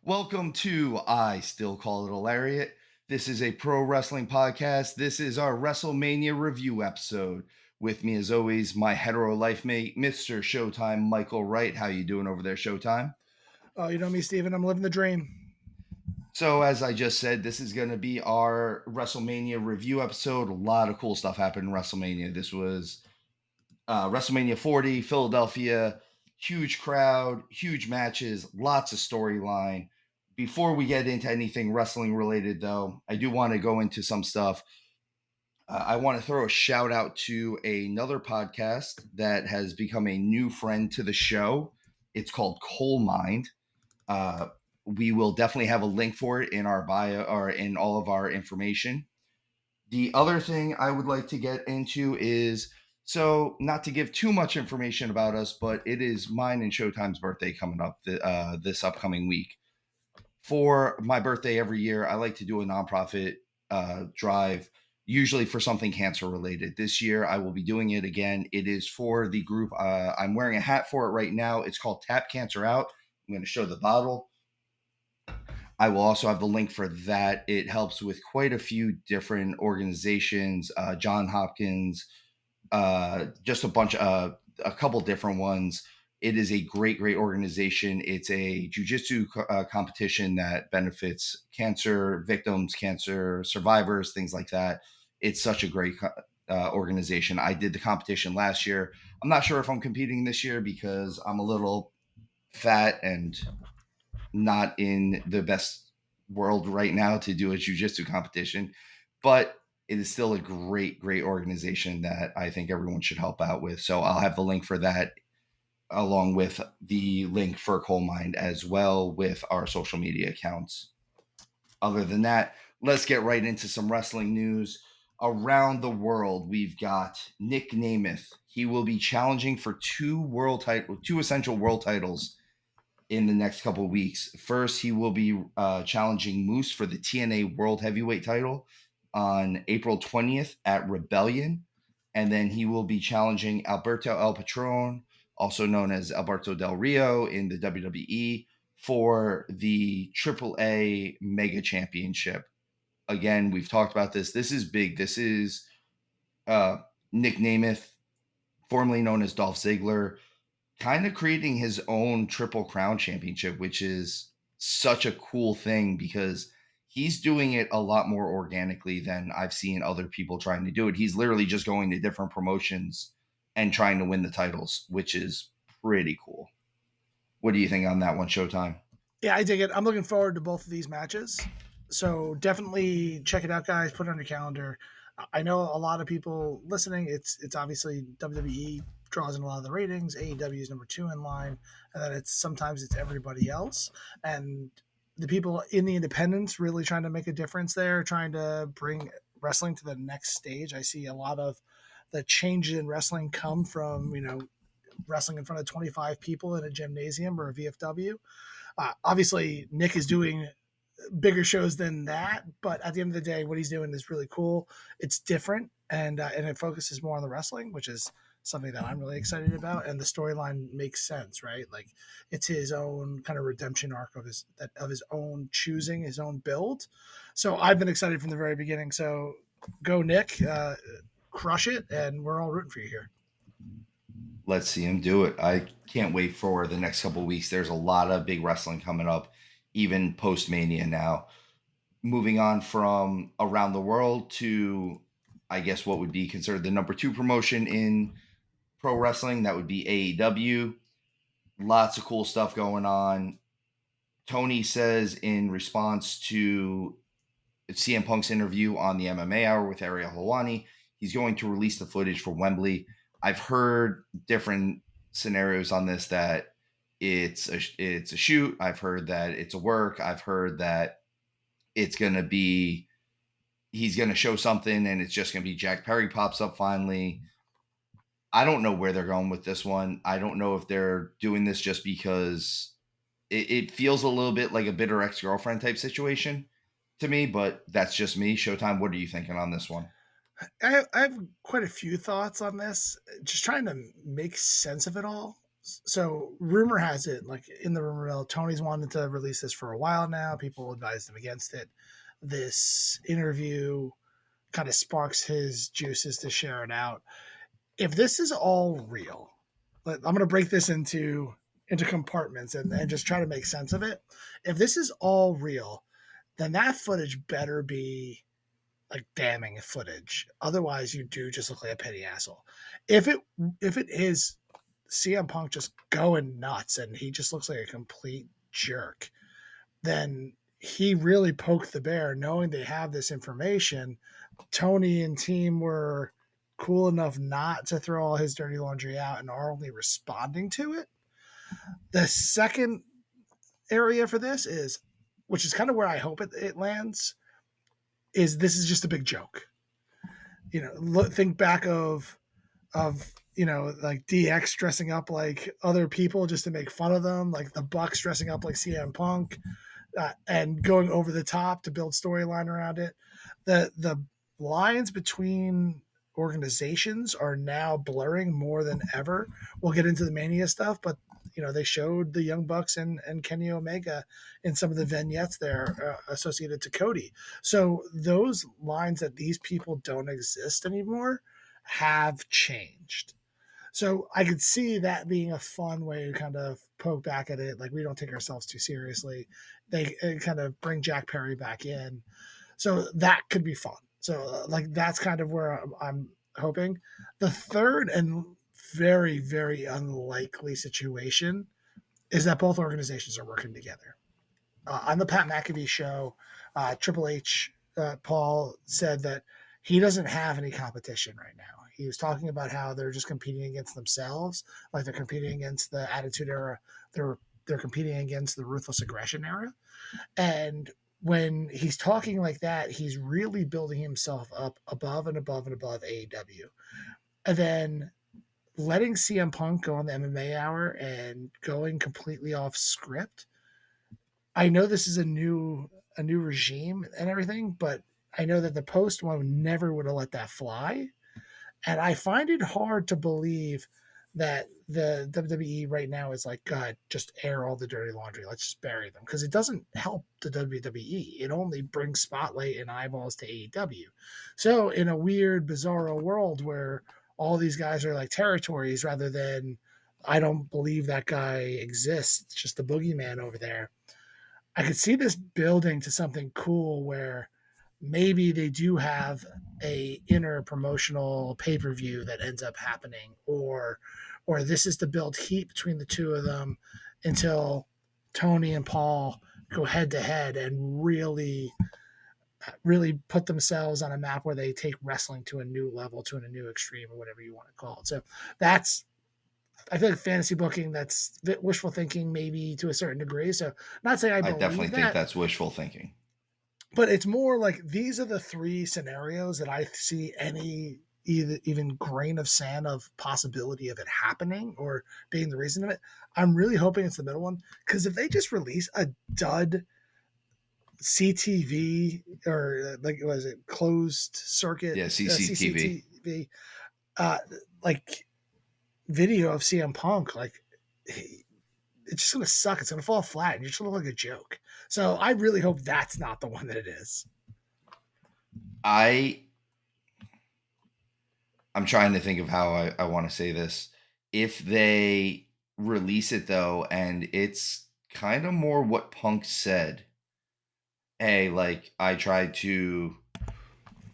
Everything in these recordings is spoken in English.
Welcome to I Still Call It a Lariat. This is a pro wrestling podcast. This is our WrestleMania review episode. With me, as always, my hetero life mate, Mr. Showtime, Michael Wright. How you doing over there, Showtime? Oh, you know me, Steven. I'm living the dream. So, as I just said, this is going to be our WrestleMania review episode. A lot of cool stuff happened in WrestleMania. This was WrestleMania 40, Philadelphia, huge crowd, huge matches, lots of storyline. Before we get into anything wrestling related, though, I do want to go into some stuff. I want to throw a shout out to another podcast that has become a new friend to the show. It's called Coal Mind. Uh, we will definitely have a link for it in our bio or in all of our information. The other thing I would like to get into is not to give too much information about us, but it is mine and Showtime's birthday coming up this upcoming week. For my birthday every year, I like to do a nonprofit drive, usually for something cancer related. This year, I will be doing it again. It is for the group. I'm wearing a hat for it right now. It's called Tap Cancer Out. I'm going to show the bottle. I will also have the link for that. It helps with quite a few different organizations, John Hopkins, just a couple different ones. It is a great, great organization. It's a jujitsu competition that benefits cancer victims, cancer survivors, things like that. It's such a great organization. I did the competition last year. I'm not sure if I'm competing this year because I'm a little fat and not in the best world right now to do a jujitsu competition, but it is still a great, great organization that I think everyone should help out with. So I'll have the link for that along with the link for Coal Mind as well with our social media accounts. Other than that, let's get right into some wrestling news. Around the world, we've got Nick Nemeth. He will be challenging for two essential world titles in the next couple of weeks. First, he will be challenging Moose for the TNA World Heavyweight title on April 20th at Rebellion. And then he will be challenging Alberto El Patron, also known as Alberto Del Rio in the WWE, for the AAA Mega Championship. Again, we've talked about this. This is big. This is Nick Nemeth, formerly known as Dolph Ziggler, kind of creating his own Triple Crown championship, which is such a cool thing because he's doing it a lot more organically than I've seen other people trying to do it. He's literally just going to different promotions and trying to win the titles, which is pretty cool. What do you think on that one, Showtime? Yeah, I dig it. I'm looking forward to both of these matches. So definitely check it out, guys. Put it on your calendar. I know a lot of people listening. It's obviously WWE draws in a lot of the ratings. AEW is number 2 in line, and then sometimes it's everybody else. And the people in the independents really trying to make a difference there, trying to bring wrestling to the next stage. I see a lot of the changes in wrestling come from wrestling in front of 25 people in a gymnasium or a VFW. Obviously, Nick is doing bigger shows than that, but at the end of the day, what he's doing is really cool. It's different, and it focuses more on the wrestling, which is something that I'm really excited about. And the storyline makes sense, right? Like it's his own kind of redemption arc of his own choosing, his own build. So I've been excited from the very beginning. So go, Nick, crush it, and we're all rooting for you here. Let's see him do it. I can't wait for the next couple of weeks. There's a lot of big wrestling coming up, even post Mania now. Moving on from around the world to, I guess, what would be considered the number 2 promotion in pro wrestling. That would be AEW. Lots of cool stuff going on. Tony says in response to CM Punk's interview on the MMA Hour with Ariel Helwani, he's going to release the footage for Wembley. I've heard different scenarios on this, that it's a shoot. I've heard that it's a work. I've heard that it's going to be, he's going to show something and it's just going to be Jack Perry pops up finally. I don't know where they're going with this one. I don't know if they're doing this just because it feels a little bit like a bitter ex-girlfriend type situation to me, but that's just me. Showtime, what are you thinking on this one? I have quite a few thoughts on this, just trying to make sense of it all. So rumor has it, like in the rumor mill, Tony's wanted to release this for a while now. People advised him against it. This interview kind of sparks his juices to share it out. If this is all real, I'm going to break this into compartments and just try to make sense of it. If this is all real, then that footage better be like damning footage. Otherwise, you do just look like a petty asshole. If it is CM Punk just going nuts and he just looks like a complete jerk, then he really poked the bear knowing they have this information. Tony and team were cool enough not to throw all his dirty laundry out and are only responding to it. The second area for this is, which is kind of where I hope it lands, is this is just a big joke. Think back of like DX dressing up like other people just to make fun of them, like the Bucks dressing up like CM Punk, and going over the top to build storyline around it. The lines between organizations are now blurring more than ever. We'll get into the Mania stuff, but they showed the Young Bucks and Kenny Omega in some of the vignettes there associated to Cody. So those lines that these people don't exist anymore have changed. So I could see that being a fun way to kind of poke back at it. Like, we don't take ourselves too seriously. They kind of bring Jack Perry back in. So that could be fun. So like, that's kind of where I'm hoping. The third and very, very unlikely situation is that both organizations are working together. On the Pat McAfee show, Triple H, Paul said that he doesn't have any competition right now. He was talking about how they're just competing against themselves, like they're competing against the Attitude Era. They're competing against the Ruthless Aggression Era. And when he's talking like that, he's really building himself up above and above and above AEW. And then letting CM Punk go on the MMA Hour and going completely off script. I know this is a new regime and everything, but I know that the post one never would have let that fly. And I find it hard to believe that the WWE right now is like, God, just air all the dirty laundry. Let's just bury them. Because it doesn't help the WWE. It only brings spotlight and eyeballs to AEW. So in a weird, bizarro world where all these guys are like territories rather than, I don't believe that guy exists, it's just the boogeyman over there. I could see this building to something cool where maybe they do have a inner promotional pay-per-view that ends up happening, or this is to build heat between the two of them until Tony and Paul go head to head and really put themselves on a map where they take wrestling to a new level, to a new extreme, or whatever you want to call it. So that's, I feel like fantasy booking, that's wishful thinking maybe to a certain degree. So not saying I believe definitely think that, that's wishful thinking. but it's more like these are the three scenarios that I see any even grain of sand of possibility of it happening or being the reason of it. I'm really hoping it's the middle one, because if they just release a dud CTV or like, was it closed circuit? Yeah, CCTV. Like video of CM Punk, like it's just gonna suck. It's gonna fall flat, and you're just gonna look like a joke. So I really hope that's not the one that it is. I'm trying to think of how I want to say this. If they release it though, and it's kind of more what Punk said, hey, like I tried to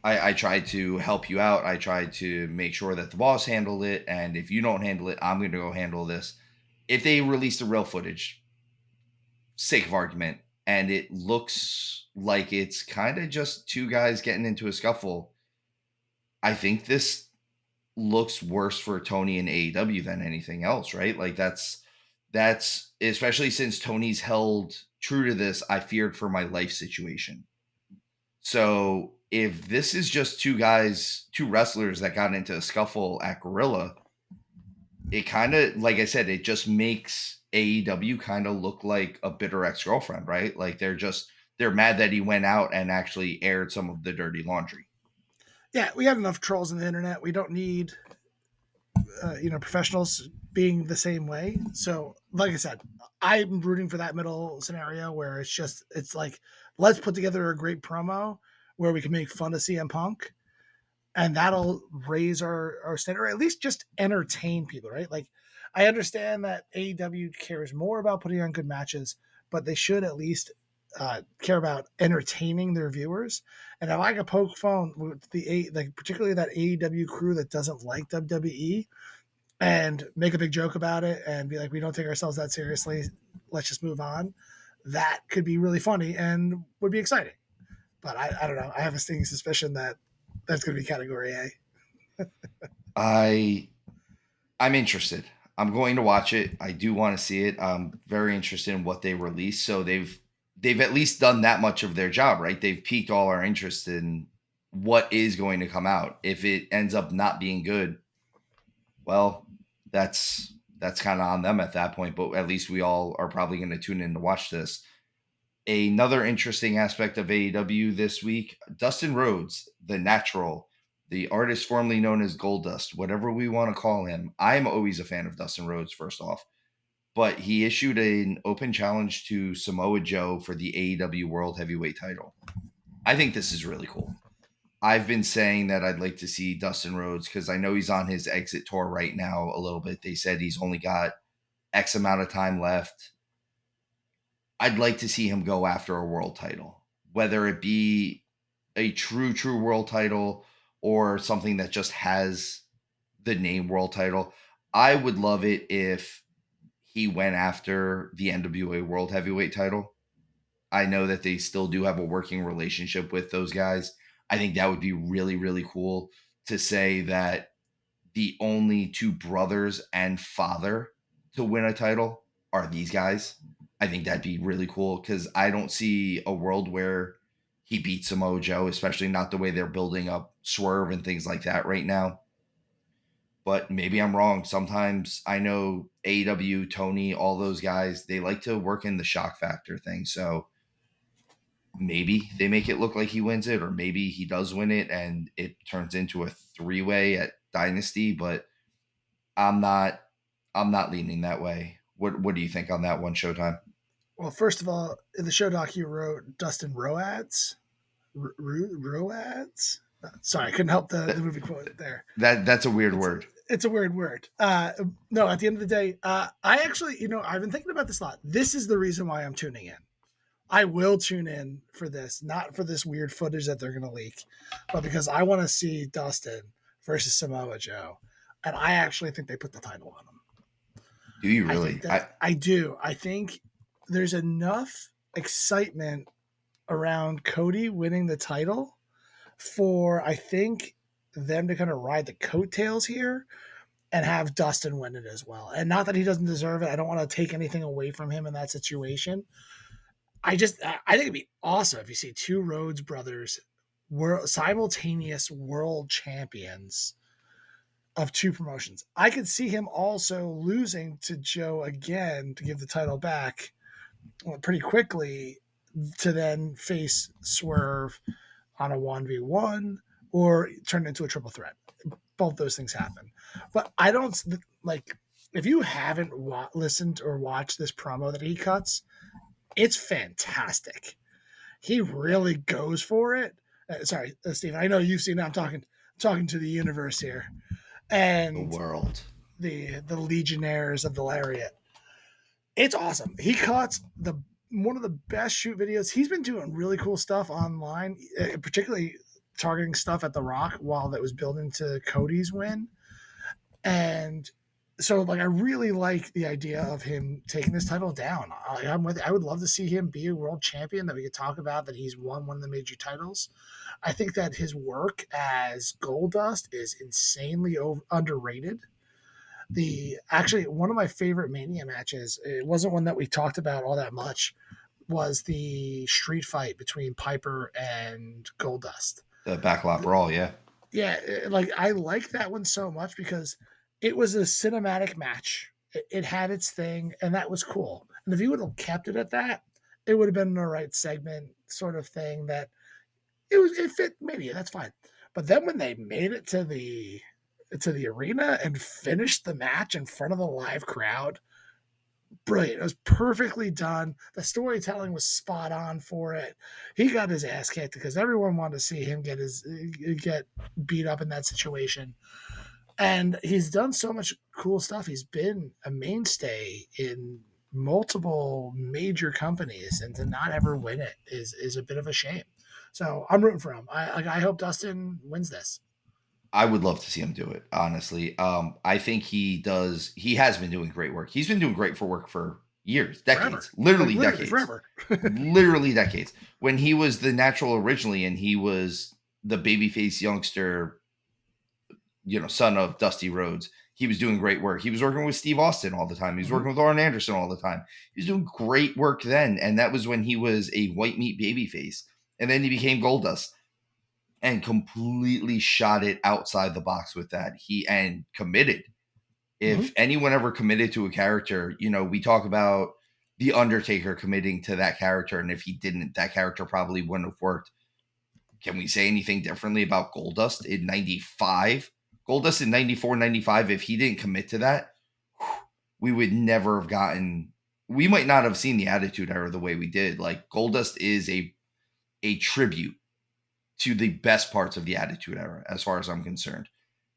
help you out. I tried to make sure that the boss handled it, and if you don't handle it, I'm going to go handle this. If they release the real footage, sake of argument, and it looks like it's kind of just two guys getting into a scuffle, I think this looks worse for Tony and AEW than anything else, right? Like that's especially since Tony's held true to this, I feared for my life situation. So if this is just two wrestlers that got into a scuffle at Gorilla, it kind of, like I said, it just makes AEW kind of look like a bitter ex-girlfriend, right? Like they're mad that he went out and actually aired some of the dirty laundry. Yeah, we have enough trolls on the internet. We don't need professionals being the same way. So, like I said, I'm rooting for that middle scenario where it's like, let's put together a great promo where we can make fun of CM Punk, and that'll raise our standard, or at least just entertain people, right? Like, I understand that AEW cares more about putting on good matches, but they should at least care about entertaining their viewers. And if I could poke fun with like particularly that AEW crew that doesn't like WWE and make a big joke about it and be like, we don't take ourselves that seriously, let's just move on. That could be really funny and would be exciting. But I don't know. I have a stinging suspicion that that's going to be category A. I I'm interested. I'm going to watch it. I do want to see it. I'm very interested in what they release. So they've at least done that much of their job, right? They've piqued all our interest in what is going to come out. If it ends up not being good, well, that's kind of on them at that point. But at least we all are probably going to tune in to watch this. Another interesting aspect of AEW this week, Dustin Rhodes, the natural, the artist formerly known as Goldust, whatever we want to call him. I'm always a fan of Dustin Rhodes, first off, but he issued an open challenge to Samoa Joe for the AEW World Heavyweight title. I think this is really cool. I've been saying that I'd like to see Dustin Rhodes because I know he's on his exit tour right now a little bit. They said he's only got X amount of time left. I'd like to see him go after a world title, whether it be a true world title or something that just has the name world title. I would love it if he went after the NWA World Heavyweight title. I know that they still do have a working relationship with those guys. I think that would be really, really cool to say that the only two brothers and father to win a title are these guys. I think that'd be really cool because I don't see a world where he beats Samoa Joe, especially not the way they're building up Swerve and things like that right now. But maybe I'm wrong. Sometimes I know AEW, Tony, all those guys, they like to work in the shock factor thing. So maybe they make it look like he wins it, or maybe he does win it and it turns into a three-way at Dynasty, but I'm not I'm not leaning that way. What do you think on that one, Showtime? Well, first of all, in the show doc, you wrote Dustin Roads. Roads? Sorry, I couldn't help the movie quote there. That's a weird It's word. it's a weird word. No, at the end of the day, I actually, I've been thinking about this a lot. This is the reason why I'm tuning in. I will tune in for this, not for this weird footage that they're going to leak, but because I want to see Dustin versus Samoa Joe. And I actually think they put the title on him. Do you I think really? that I do. I think there's enough excitement around Cody winning the title for, I think, them to kind of ride the coattails here and have Dustin win it as well. And not that he doesn't deserve it. I don't want to take anything away from him in that situation. I think it'd be awesome if you see two Rhodes brothers simultaneous world champions of two promotions. I could see him also losing to Joe again to give the title back pretty quickly to then face Swerve on a 1v1 or turn into a triple threat. Both those things happen. But I don't like, if you haven't listened or watched this promo that he cuts, it's fantastic. He really goes for it. Sorry, Steven, I know you've seen it. I'm talking to the universe here. The And world. the Legionnaires of the Lariat. It's awesome. He cuts the one of the best shoot videos. He's been doing really cool stuff online, particularly targeting stuff at The Rock while that was building to Cody's win. And so, like, I really like the idea of him taking this title down. I'm with. I would love to see him be a world champion. That we could talk about that he's won one of the major titles. I think that his work as Goldust is insanely underrated. The actually one of my favorite Mania matches. It wasn't one that we talked about all that much. Was the street fight between Piper and Goldust. The backlot brawl, yeah. Yeah, like I like that one so much because it was a cinematic match. It had its thing, and that was cool. And if you would have kept it at that, it would have been the right segment sort of thing that it fit Mania. That's fine. But then when they made it to the to the arena and finished the match in front of the live crowd. Brilliant. It was perfectly done. The storytelling was spot on for it. He got his ass kicked because everyone wanted to see him get beat up in that situation. And he's done so much cool stuff. He's been a mainstay in multiple major companies, and to not ever win it is a bit of a shame. So I'm rooting for him. I hope Dustin wins this. I would love to see him do it, honestly. I think he has been doing great work. He's been doing great for work for years, Forever, decades, literally literally decades, forever. literally decades. When he was the natural originally, and he was the babyface youngster, son of Dusty Rhodes, he was doing great work. He was working with Steve Austin all the time. He was Mhm. working with Arn Anderson all the time. He was doing great work then, and that was when he was a white meat babyface, and then he became Goldust and completely shot it outside the box with that. He and committed. Mhm. If anyone ever committed to a character, we talk about the Undertaker committing to that character, and if he didn't, that character probably wouldn't have worked. Can we say anything differently about Goldust in 95? Goldust in 94, 95, if he didn't commit to that, we would never have gotten, we might not have seen the Attitude Era the way we did. Like, Goldust is a tribute to the best parts of the Attitude Era, as far as I'm concerned.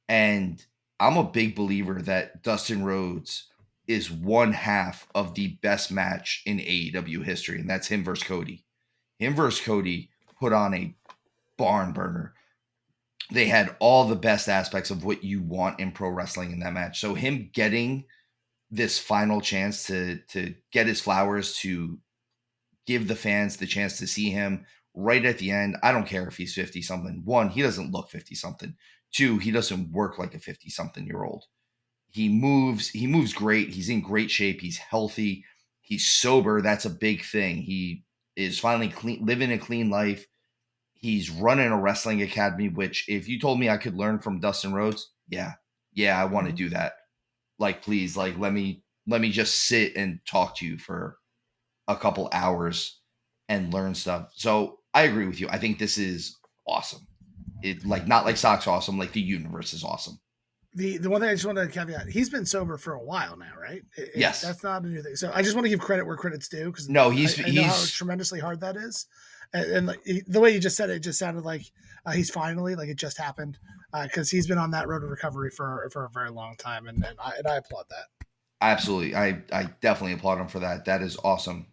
And I'm a big believer that Dustin Rhodes is one half of the best match in AEW history, and that's him versus Cody. Him versus Cody put on a barn burner. They had all the best aspects of what you want in pro wrestling in that match. So him getting this final chance to get his flowers, to give the fans the chance to see him right at the end. I don't care if he's 50 something. One, he doesn't look 50 something. Two, he doesn't work like a 50 something year old. He moves great. He's in great shape. He's healthy. He's sober. That's a big thing. He is finally living a clean life. He's running a wrestling academy, which if you told me I could learn from Dustin Rhodes, yeah, I want to Mhm. do that. Like, please, like, let me just sit and talk to you for a couple hours and learn stuff. So I agree with you. I think this is awesome. It, like, not like socks awesome, like the universe is awesome. The one thing I just want to caveat, he's been sober for a while now, right? Yes. That's not a new thing. So I just want to give credit where credit's due because No, I know how he's tremendously hard that is. And like, the way you just said it, just sounded like he's finally, like, it just happened, because he's been on that road to recovery for a very long time, and I applaud that. absolutely. I definitely applaud him for that. That is awesome.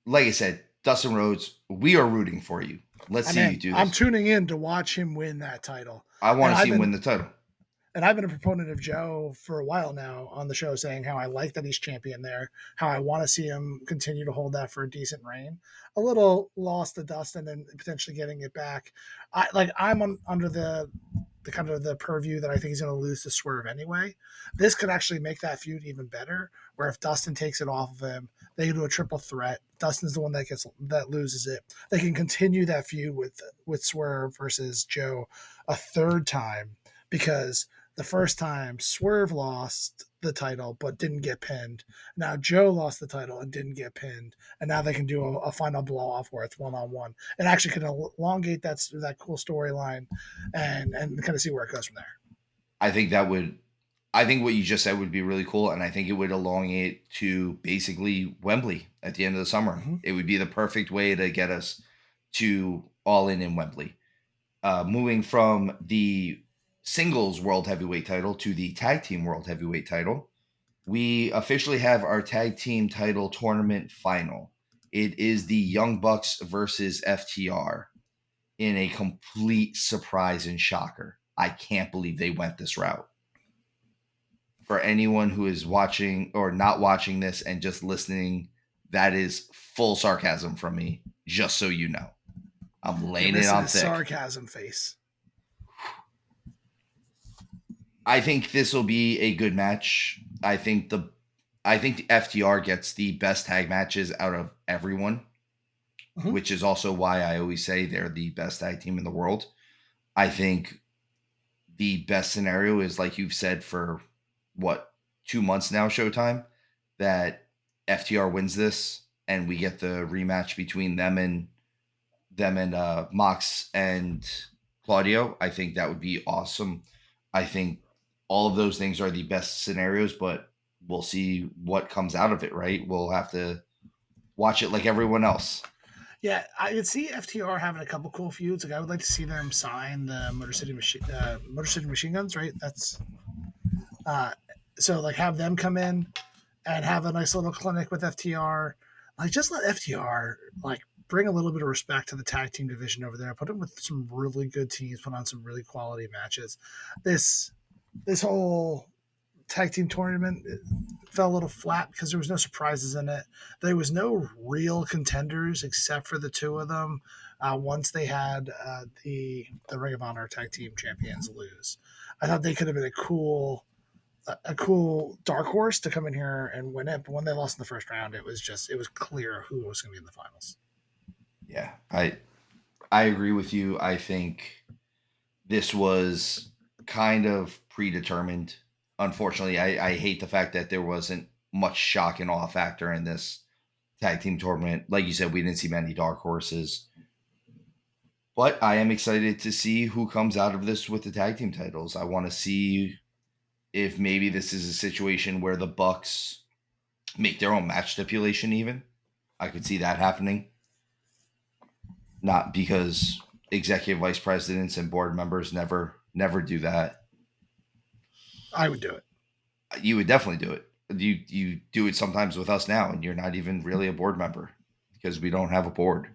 Like I said, Dustin Rhodes, we are rooting for you. Let's I see you mean, do I'm this. tuning in to watch him win that title, I and want to see him win the title. I've been a proponent of Joe for a while now on the show, saying how I like that he's champion there, how I want to see him continue to hold that for a decent reign. A little lost to Dustin and potentially getting it back. Under the kind of the purview that I think he's going to lose to Swerve anyway. This could actually make that feud even better. Where if Dustin takes it off of him, they can do a triple threat. Dustin's the one that loses it. They can continue that feud with Swerve versus Joe a third time, because the first time Swerve lost the title but didn't get pinned. Now Joe lost the title and didn't get pinned, and now they can do a final blow off where it's 1-on-1. It actually can elongate that cool storyline and kind of see where it goes from there. I think that would, I think what you just said would be really cool, and I think it would elongate to basically Wembley at the end of the summer. Mm-hmm. It would be the perfect way to get us to All In Wembley. Moving from the singles world heavyweight title to the tag team world heavyweight title, we officially have our tag team title tournament final. It is the Young Bucks versus FTR in a complete surprise and shocker. I can't believe they went this route. For anyone who is watching or not watching this and just listening, that is full sarcasm from me, just so you know. I'm You're laying it missing on his thick. sarcasm face. I think this will be a good match. I think the FTR gets the best tag matches out of everyone, Mm-hmm. which is also why I always say they're the best tag team in the world. I think the best scenario is, like you've said for what, 2 months now, Showtime, that FTR wins this and we get the rematch between them and Mox and Claudio. I think that would be awesome. I think all of those things are the best scenarios, but we'll see what comes out of it, right? We'll have to watch it like everyone else. Yeah, I could see FTR having a couple cool feuds. Like I would like to see them sign the Motor City Machine Guns, right? That's uh, so like have them come in and have a nice little clinic with FTR. Like just let FTR like bring a little bit of respect to the tag team division over there. Put them with some really good teams. Put on some really quality matches. This this whole tag team tournament fell a little flat because there was no surprises in it. There was no real contenders except for the two of them. Once they had the Ring of Honor tag team champions lose, I thought they could have been a cool dark horse to come in here and win it. But when they lost in the first round, it was clear who was going to be in the finals. Yeah, I agree with you. I think this was kind of predetermined. Unfortunately, I hate the fact that there wasn't much shock and awe factor in this tag team tournament. Like you said, we didn't see many dark horses. But I am excited to see who comes out of this with the tag team titles. I want to see if maybe this is a situation where the Bucks make their own match stipulation even. I could see that happening. Not because executive vice presidents and board members never do that. I would do it. You would definitely do it. You do it sometimes with us now, and you're not even really a board member because we don't have a board.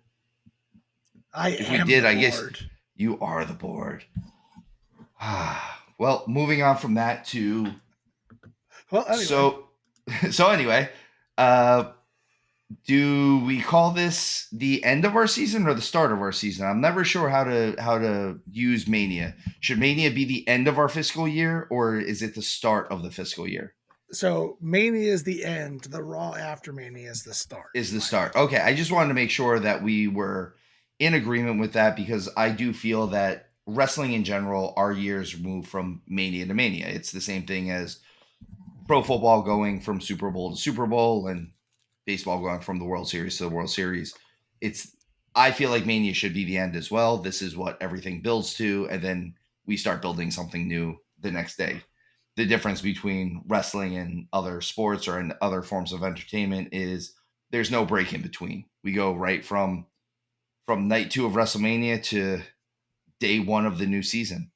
If we did, I guess you are the board. Well, moving on from that to anyway. So anyway, do we call this the end of our season or the start of our season? I'm never sure how to use Mania. Should Mania be the end of our fiscal year or is it the start of the fiscal year? So Mania is the end. The Raw after Mania is the start. Is the start. Okay, I just wanted to make sure that we were in agreement with that because I do feel that wrestling in general, our years move from Mania to Mania. It's the same thing as pro football going from Super Bowl to Super Bowl and baseball going from the World Series to the World Series. I feel like Mania should be the end as well. This is what everything builds to, and then we start building something new the next day. The difference between wrestling and other sports or in other forms of entertainment is there's no break in between. We go right from night 2 of WrestleMania to day 1 of the new season.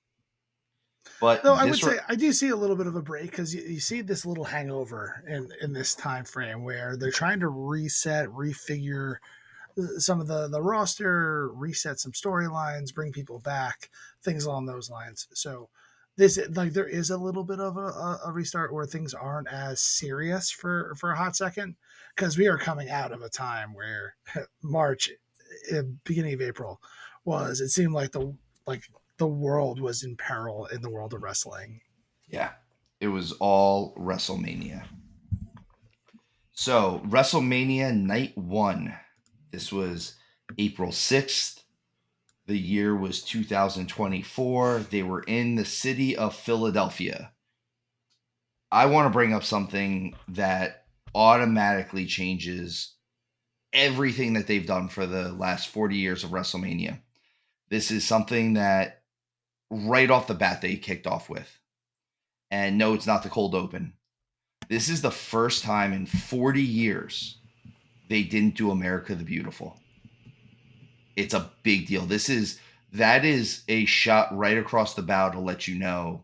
But no, I would say I do see a little bit of a break because you see this little hangover in this time frame where they're trying to reset, refigure some of the roster, reset some storylines, bring people back, things along those lines. So this like there is a little bit of a restart where things aren't as serious for a hot second because we are coming out of a time where March, beginning of April, it seemed like the world was in peril in the world of wrestling. Yeah, it was all WrestleMania. So WrestleMania Night 1. This was April 6th. The year was 2024. They were in the city of Philadelphia. I want to bring up something that automatically changes everything that they've done for the last 40 years of WrestleMania. This is something that right off the bat they kicked off with. And no, it's not the cold open. This is the first time in 40 years they didn't do America the Beautiful. It's a big deal. That is a shot right across the bow to let you know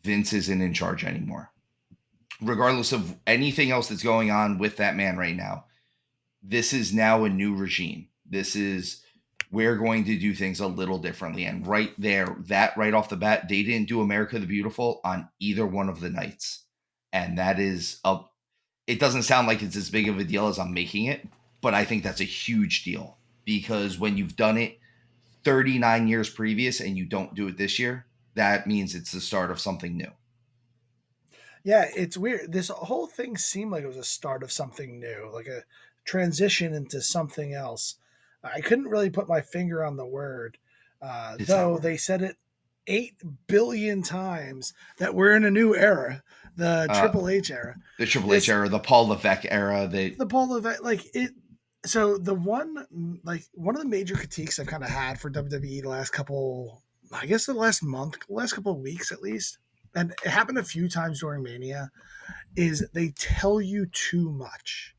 Vince isn't in charge anymore. Regardless of anything else that's going on with that man right now, this is now a new regime. We're going to do things a little differently. And right there, that right off the bat, they didn't do America the Beautiful on either one of the nights. And it doesn't sound like it's as big of a deal as I'm making it, but I think that's a huge deal because when you've done it 39 years previous and you don't do it this year, that means it's the start of something new. Yeah, it's weird. This whole thing seemed like it was a start of something new, like a transition into something else. I couldn't really put my finger on the word, though they said it 8 billion times that we're in a new era, the Triple H era. The Triple H era, the Paul Levesque era. The Paul Levesque, like it. So one of the major critiques I've kind of had for WWE the last couple of weeks at least, and it happened a few times during Mania, is they tell you too much.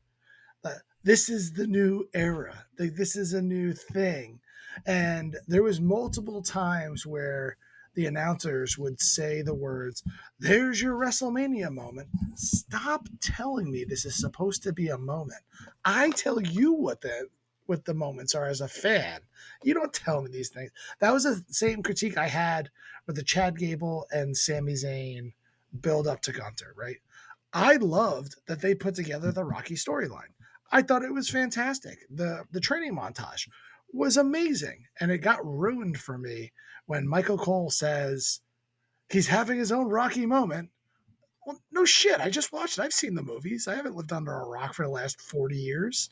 This is the new era. This is a new thing. And there was multiple times where the announcers would say the words, "There's your WrestleMania moment." Stop telling me this is supposed to be a moment. I tell you what the moments are as a fan. You don't tell me these things. That was the same critique I had with the Chad Gable and Sami Zayn build up to Gunter, right? I loved that they put together the Rocky storyline. I thought it was fantastic. The training montage was amazing, and it got ruined for me when Michael Cole says he's having his own Rocky moment. Well, no shit. I just watched it. I've seen the movies. I haven't lived under a rock for the last 40 years.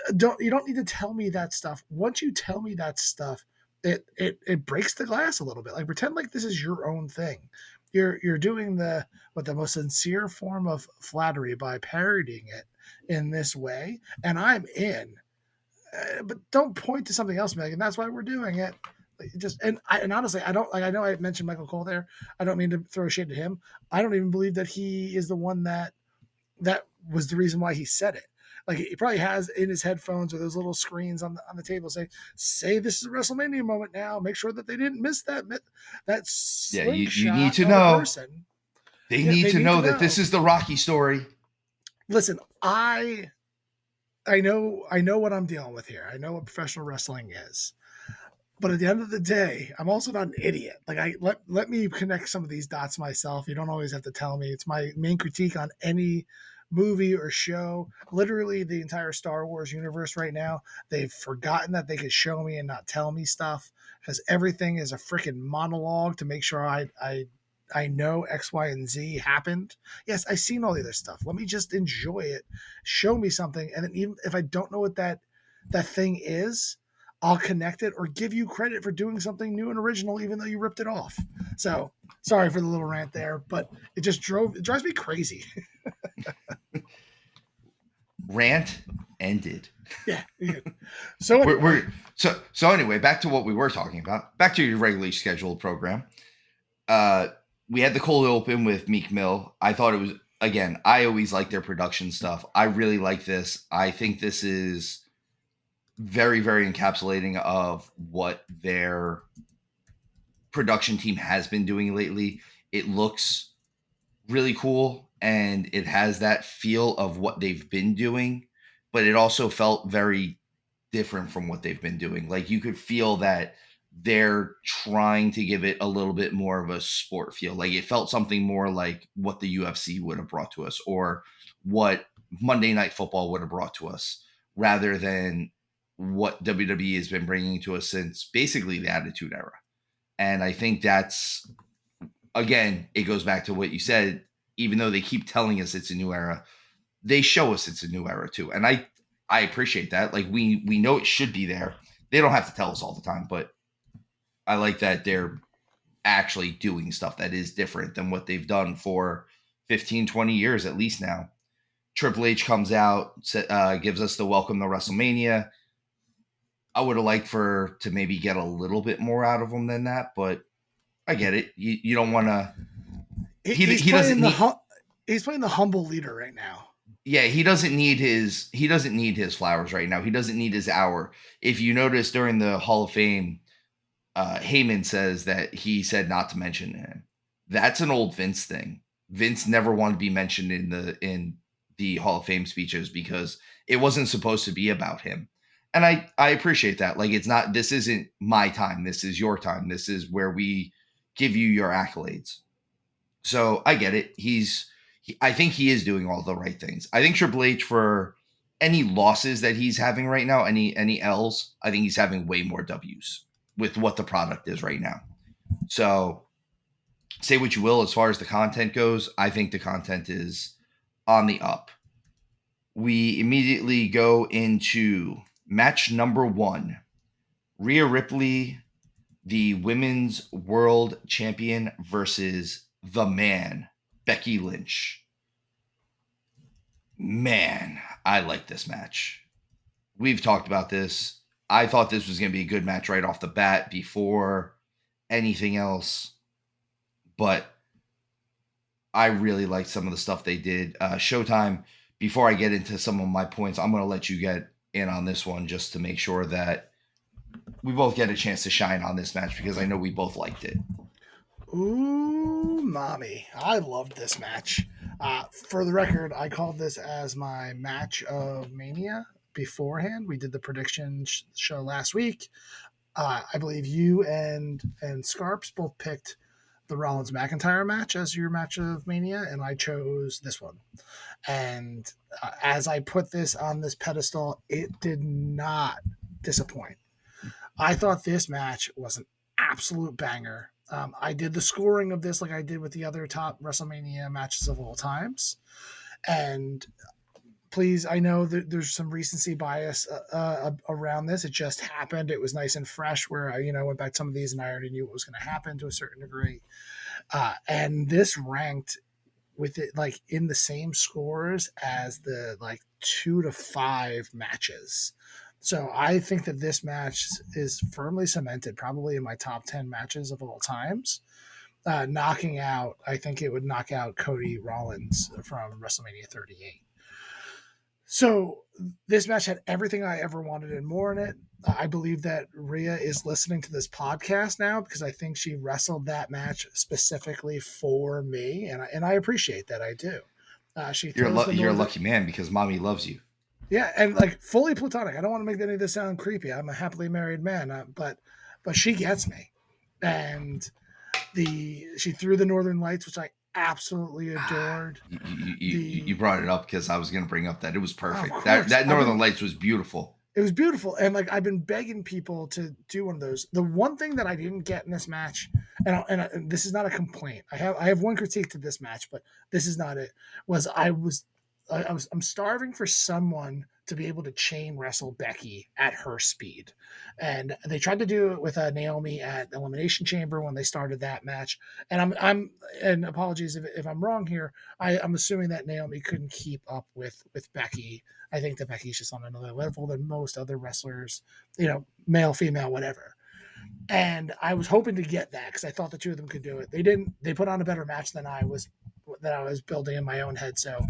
You don't need to tell me that stuff. Once you tell me that stuff, it breaks the glass a little bit. Like, pretend like this is your own thing. You're doing the most sincere form of flattery by parodying it in this way, and I'm in. But don't point to something else, Megan. That's why we're doing it. Like, just and honestly, I don't like. I know I mentioned Michael Cole there. I don't mean to throw shade at him. I don't even believe that he is the one that was the reason why he said it. Like, he probably has in his headphones or those little screens on the table say this is a WrestleMania moment now. Make sure that they didn't miss that Yeah, you slingshot need to of a know. person. They Yeah, need they to need to know that this know. is the Rocky story. Listen, I know what I'm dealing with here. I know what professional wrestling is. But at the end of the day, I'm also not an idiot. Like, let me connect some of these dots myself. You don't always have to tell me. It's my main critique on any movie or show. Literally the entire Star Wars universe right now. They've forgotten that they could show me and not tell me stuff, because everything is a freaking monologue to make sure I know X, Y, and Z happened. Yes, I've seen all the other stuff. Let me just enjoy it. Show me something, and then even if I don't know what that thing is, I'll connect it or give you credit for doing something new and original, even though you ripped it off. So sorry for the little rant there, but it drives me crazy. Rant ended. Yeah. So anyway, So anyway, back to what we were talking about. Back to your regularly scheduled program. Uh, we had the cold open with Meek Mill. I thought it was, again, I always like their production stuff. I really like this. I think this is very, very encapsulating of what their production team has been doing lately. It looks really cool and it has that feel of what they've been doing, but it also felt very different from what they've been doing. Like, you could feel that they're trying to give it a little bit more of a sport feel. Like, it felt something more like what the UFC would have brought to us, or what Monday Night Football would have brought to us, rather than what WWE has been bringing to us since basically the Attitude Era. And I think that's, again, it goes back to what you said. Even though they keep telling us it's a new era, they show us it's a new era too. And I appreciate that. Like, we know it should be there. They don't have to tell us all the time, but I like that they're actually doing stuff that is different than what they've done for 15, 20 years at least now. Triple H comes out, gives us the welcome to WrestleMania. I would have liked to maybe get a little bit more out of him than that, but I get it. You don't want to. He doesn't need. He's playing the humble leader right now. Yeah, he doesn't need his flowers right now. He doesn't need his hour. If you notice during the Hall of Fame, Heyman says that he said not to mention him. That's an old Vince thing. Vince never wanted to be mentioned in the Hall of Fame speeches because it wasn't supposed to be about him. And I appreciate that. Like, this isn't my time. This is your time. This is where we give you your accolades. So I get it. I think he is doing all the right things. I think Triple H, for any losses that he's having right now, any L's, I think he's having way more W's with what the product is right now. So say what you will as far as the content goes. I think the content is on the up. We immediately go into match number 1. Rhea Ripley, the Women's World Champion, versus the man, Becky Lynch. Man, I like this match. We've talked about this. I thought this was going to be a good match right off the bat before anything else. But I really liked some of the stuff they did. Showtime. Before I get into some of my points, I'm going to let you get in on this one just to make sure that we both get a chance to shine on this match because I know we both liked it. Ooh, mommy. I loved this match. For the record, I called this as my match of Mania beforehand. We did the prediction show last week. I believe you and Scarps both picked the Rollins McIntyre match as your match of Mania, and I chose this one. And as I put this on this pedestal, it did not disappoint. I thought this match was an absolute banger. I did the scoring of this like I did with the other top WrestleMania matches of all times. And please, I know that there's some recency bias around this. It just happened. It was nice and fresh where I went back to some of these and I already knew what was going to happen to a certain degree. And this ranked with it like in the same scores as the like 2 to 5 matches. So I think that this match is firmly cemented, probably in my top 10 matches of all times. Knocking out, I think it would knock out Cody Rollins from WrestleMania 38. So this match had everything I ever wanted and more in it. I believe that Rhea is listening to this podcast now because I think she wrestled that match specifically for me, and I appreciate that. I do. You're a lucky man because mommy loves you. Yeah, and like fully platonic. I don't want to make any of this sound creepy. I'm a happily married man, but she gets me, and she threw the Northern Lights, which I absolutely adored. You brought it up because I was going to bring up that it was perfect. Oh, that Northern Lights was beautiful. It was beautiful, and like I've been begging people to do one of those. The one thing that I didn't get in this match, and this is not a complaint. I have one critique to this match, but this is not it. I'm starving for someone to be able to chain wrestle Becky at her speed. And they tried to do it with Naomi at Elimination Chamber when they started that match. And and apologies if I'm wrong here. I'm assuming that Naomi couldn't keep up with Becky. I think that Becky's just on another level than most other wrestlers, male, female, whatever. And I was hoping to get that because I thought the two of them could do it. They didn't. They put on a better match than I was building in my own head. So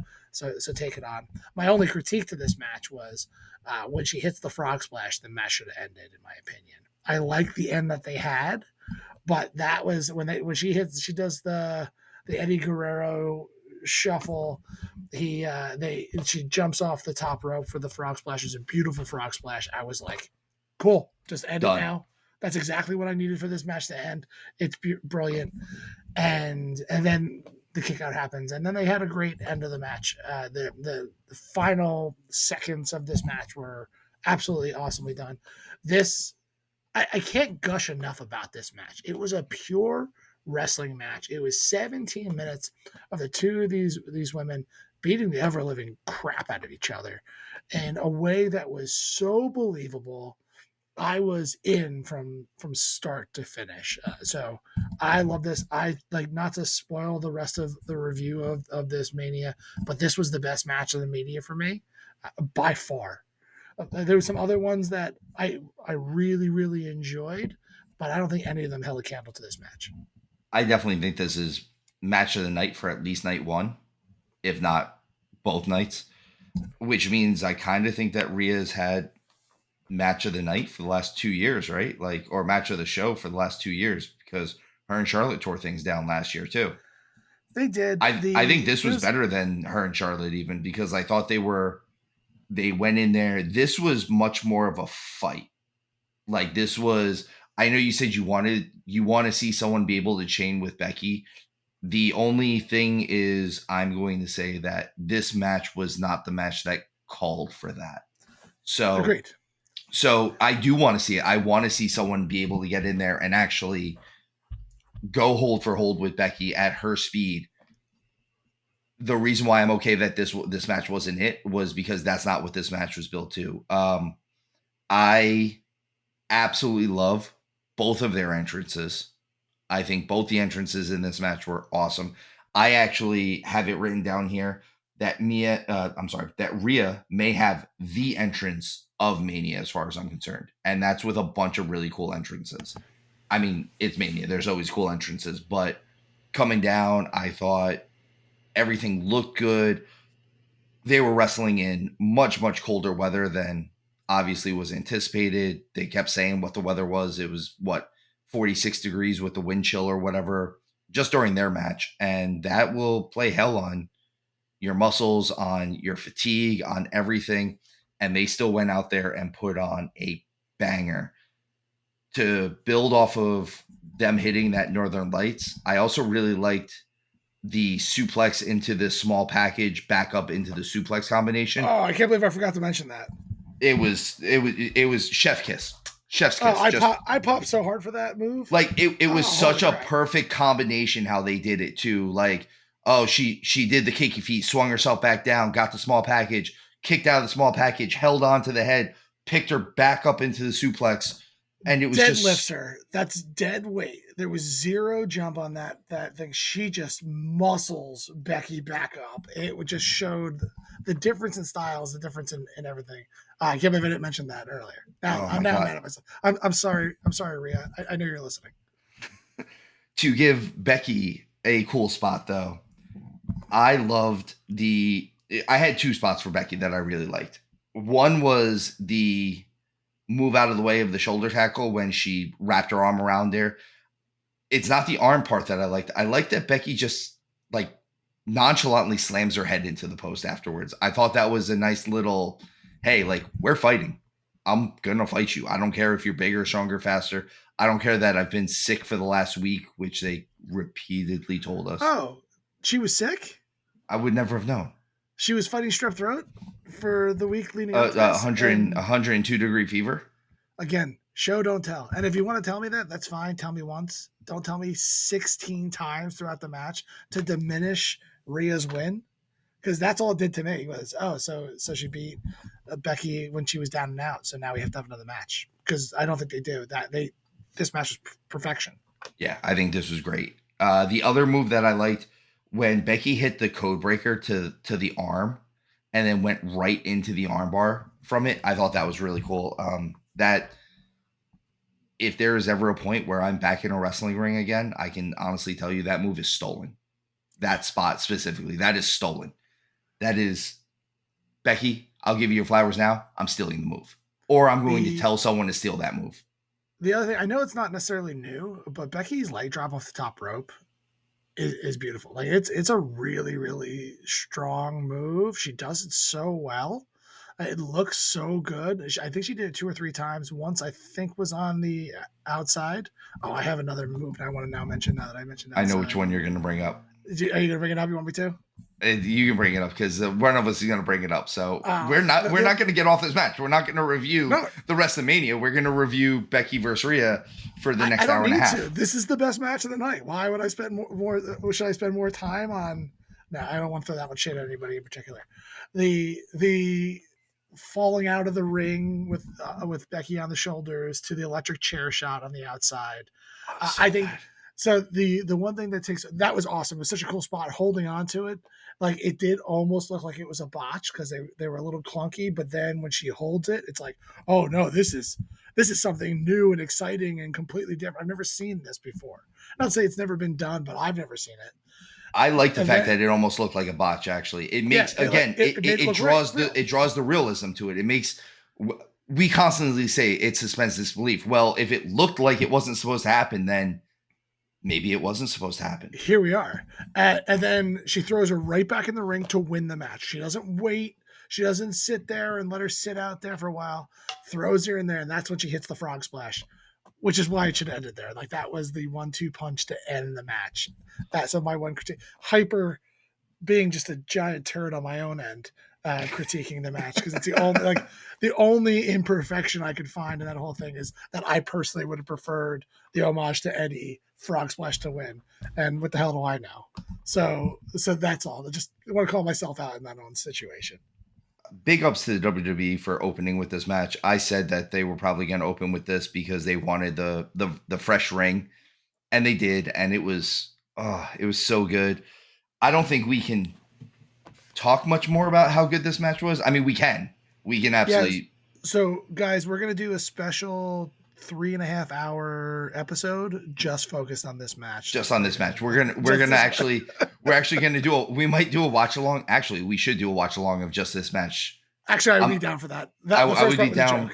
take it on. My only critique to this match was when she hits the frog splash, the match should have ended, in my opinion. I like the end that they had, but that was when she does the Eddie Guerrero shuffle. She jumps off the top rope for the frog splash. It's a beautiful frog splash. I was like, cool, just end it now. That's exactly what I needed for this match to end. It's brilliant. And then the kick out happens, and then they had a great end of the match. The final seconds of this match were absolutely awesomely done. I can't gush enough about this match. It was a pure wrestling match. It was 17 minutes of the two of these women beating the ever living crap out of each other in a way that was so believable. I was in from start to finish. So I love this. I like not to spoil the rest of the review of this Mania, but this was the best match of the Mania for me by far. There were some other ones that I really, really enjoyed, but I don't think any of them held a candle to this match. I definitely think this is match of the night for at least night one, if not both nights, which means I kind of think that Rhea's had match of the night for the last 2 years, right? Like, or match of the show for the last 2 years because her and Charlotte tore things down last year too. They did. I think this was better than her and Charlotte even because I thought they went in there. This was much more of a fight. Like this was, I know you said you want to see someone be able to chain with Becky. The only thing is I'm going to say that this match was not the match that called for that. So agreed. So I do want to see it. I want to see someone be able to get in there and actually go hold for hold with Becky at her speed. The reason why I'm okay that this match wasn't it was because that's not what this match was built to. I absolutely love both of their entrances. I think both the entrances in this match were awesome. I actually have it written down here that Rhea may have the entrance of Mania as far as I'm concerned. And that's with a bunch of really cool entrances. I mean, it's Mania. There's always cool entrances, but coming down, I thought Everything looked good. They were wrestling in much, much colder weather than obviously was anticipated. They kept saying what the weather was. It was 46 degrees with the wind chill or whatever just during their match. And that will play hell on your muscles, on your fatigue, on everything. And they still went out there and put on a banger to build off of them hitting that Northern Lights. I also really liked the suplex into this small package back up into the suplex combination. Oh, I can't believe I forgot to mention that. It was chef kiss. Chef's kiss. I popped so hard for that move. Like it was such a perfect combination how they did it too. Like, oh, she did the kicky feet, swung herself back down, got the small package, kicked out of the small package, held on to the head, picked her back up into the suplex, and it was deadlifts her. That's dead weight. There was zero jump on that thing. She just muscles Becky back up. It just showed the difference in styles, the difference in everything. I can't believe I didn't mention that earlier. Now I'm mad at myself. I'm sorry. I'm sorry, Rhea. I know you're listening. To give Becky a cool spot, though, I had two spots for Becky that I really liked. One was the move out of the way of the shoulder tackle when she wrapped her arm around there. It's not the arm part that I liked. I liked that Becky just like nonchalantly slams her head into the post afterwards. I thought that was a nice little, hey, like, we're fighting. I'm going to fight you. I don't care if you're bigger, stronger, faster. I don't care that I've been sick for the last week, which they repeatedly told us. Oh, she was sick? I would never have known. She was fighting strep throat for the week leading up to 102 degree fever. Again, show, don't tell. And if you want to tell me that, that's fine. Tell me once. Don't tell me 16 times throughout the match to diminish Rhea's win. Because that's all it did to me was, so she beat Becky when she was down and out. So now we have to have another match. Because I don't think they do. This match was perfection. Yeah, I think this was great. The other move that I liked, when Becky hit the code breaker to the arm and then went right into the armbar from it, I thought that was really cool. That if there is ever a point where I'm back in a wrestling ring again, I can honestly tell you that move is stolen. That spot specifically, that is stolen. That is, Becky, I'll give you your flowers now. I'm stealing the move. Or I'm going to tell someone to steal that move. The other thing, I know it's not necessarily new, but Becky's leg drop off the top rope is beautiful. Like it's a really, really strong move. She does it so well. It looks so good. I think she did it 2 or 3 times. Once I think was on the outside. Oh, I have another move I want to now mention now that I mentioned outside. I know which one you're going to bring up. Are you going to bring it up? You want me to? You can bring it up because one of us is going to bring it up. So we're not going to get off this match. We're not going to review the WrestleMania. We're going to review Becky versus Rhea for the next hour and a half. This is the best match of the night. Why would I spend more? Should I spend more time on? No, I don't want to throw that much shade at anybody in particular. The falling out of the ring with Becky on the shoulders to the electric chair shot on the outside. I think. So the one thing that was awesome. It was such a cool spot holding on to it. Like it did almost look like it was a botch because they were a little clunky, but then when she holds it, it's like, oh no, this is something new and exciting and completely different. I've never seen this before. Not to say it's never been done, but I've never seen it. I like the fact that it almost looked like a botch. Actually, it makes it draws the realism to it. It makes. We constantly say it suspends disbelief. Well, if it looked like it wasn't supposed to happen, then maybe it wasn't supposed to happen. Here we are. And then she throws her right back in the ring to win the match. She doesn't wait. She doesn't sit there and let her sit out there for a while. Throws her in there, and that's when she hits the frog splash, which is why it should have ended there. Like, that was the 1-2 punch to end the match. That's my one critique. Hyper being just a giant turd on my own end, critiquing the match, because it's the only imperfection I could find in that whole thing is that I personally would have preferred the homage to Eddie frog splash to win. And what the hell do I know? So that's all. I just want to call myself out in that own situation. Big ups to the WWE for opening with this match. I said that they were probably going to open with this because they wanted the fresh ring, and they did, and it was so good. I don't think we can talk much more about how good this match was. I mean, we can absolutely. Yes. So guys, we're going to do a special 3.5 hour episode just focused on this match. Just on this match. We're actually gonna we might do a watch along. Actually, we should do a watch along of just this match. Actually, I would be down for that. I would be down.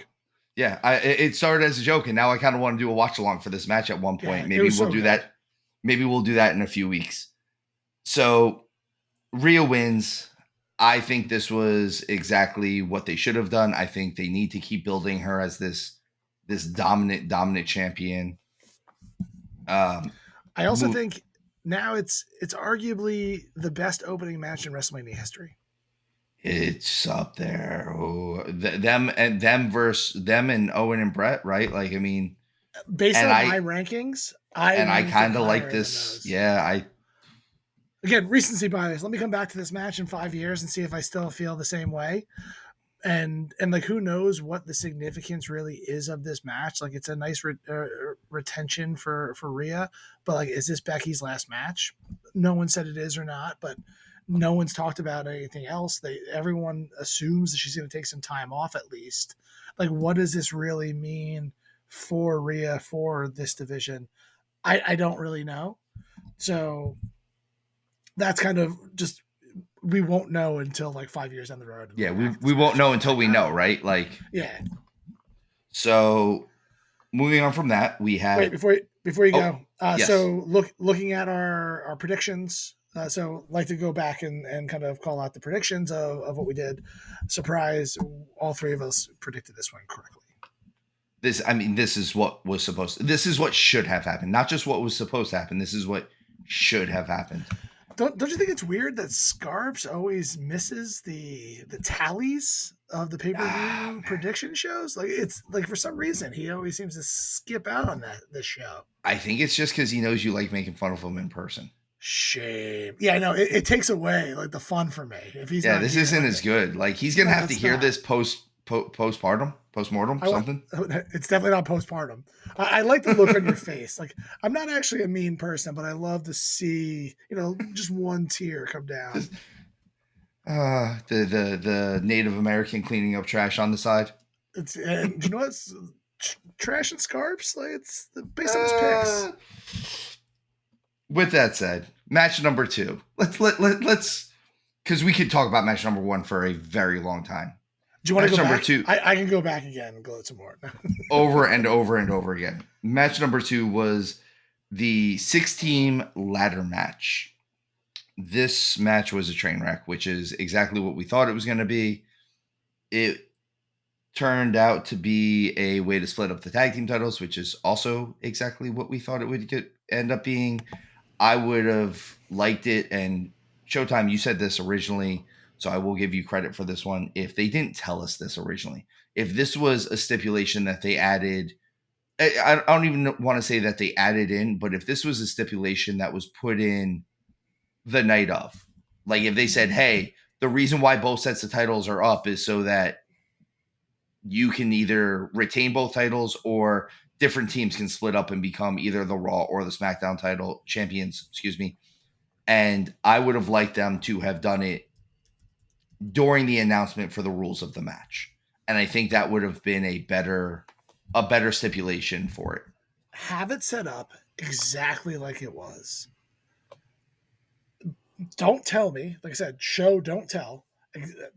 Yeah, it started as a joke, and now I kind of want to do a watch along for this match at one point. Maybe we'll do that. Maybe we'll do that in a few weeks. So, Rhea wins. I think this was exactly what they should have done. I think they need to keep building her as this dominant champion. I also think now it's arguably the best opening match in WrestleMania history. It's up there. Oh, them and Owen and Brett, right? Like, I mean, based on my rankings, I kind of like this. Yeah, again, recency bias. Let me come back to this match in 5 years and see if I still feel the same way. And like, who knows what the significance really is of this match? Like, it's a nice retention for Rhea, but like, is this Becky's last match? No one said it is or not, but no one's talked about anything else. Everyone assumes that she's going to take some time off at least. Like, what does this really mean for Rhea, for this division? I don't really know. So that's kind of just, we won't know until like 5 years down the road. Yeah, we won't know until we know, right? Like, yeah. So moving on from that, we have. Wait, before you go. Yes. So looking at our predictions. So like to go back and kind of call out the predictions of what we did. Surprise, all three of us predicted this one correctly. This is what was supposed to. This is what should have happened. Not just what was supposed to happen. This is what should have happened. Don't you think it's weird that Scarps always misses the tallies of the pay-per-view prediction shows? Like, it's like, for some reason he always seems to skip out on this show. I think it's just because he knows you like making fun of him in person. Shame. Yeah, I know. It takes away like the fun for me. If he's this isn't as good. Like, he's gonna have to hear this postmortem, something. It's definitely not postpartum. I like the look on your face. Like, I'm not actually a mean person, but I love to see, just one tear come down. The Native American cleaning up trash on the side. You know what's trash and Scarps? Like, it's based on his picks. With that said, match number 2. Let's because we could talk about match number 1 for a very long time. Do you want to go back? 2, I can go back again and gloat some more. over and over and over again. Match number 2 was the 6-team ladder match. This match was a train wreck, which is exactly what we thought it was going to be. It turned out to be a way to split up the tag team titles, which is also exactly what we thought it would end up being. I would have liked it, and Showtime, you said this originally, so I will give you credit for this one. If they didn't tell us this originally, if this was a stipulation that they added, I don't even want to say that they added in, but if this was a stipulation that was put in the night of, like if they said, hey, the reason why both sets of titles are up is so that you can either retain both titles or different teams can split up and become either the Raw or the SmackDown title champions, and I would have liked them to have done it during the announcement for the rules of the match. And I think that would have been a better stipulation for it. Have it set up exactly like it was. Don't tell me, like I said, show, don't tell.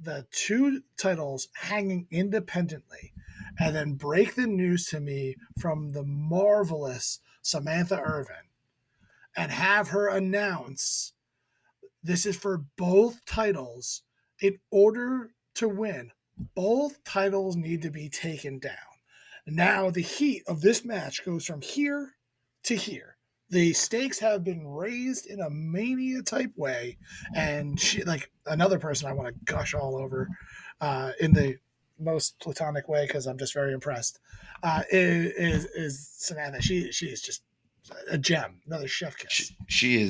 The 2 titles hanging independently, and then break the news to me from the marvelous Samantha Irvin and have her announce this is for both titles. In order to win, both titles need to be taken down. Now, the heat of this match goes from here to here. The stakes have been raised in a Mania type way, and she, like another person I want to gush all over in the most platonic way because I'm just very impressed, is Samantha. She is just a gem, another chef kiss. She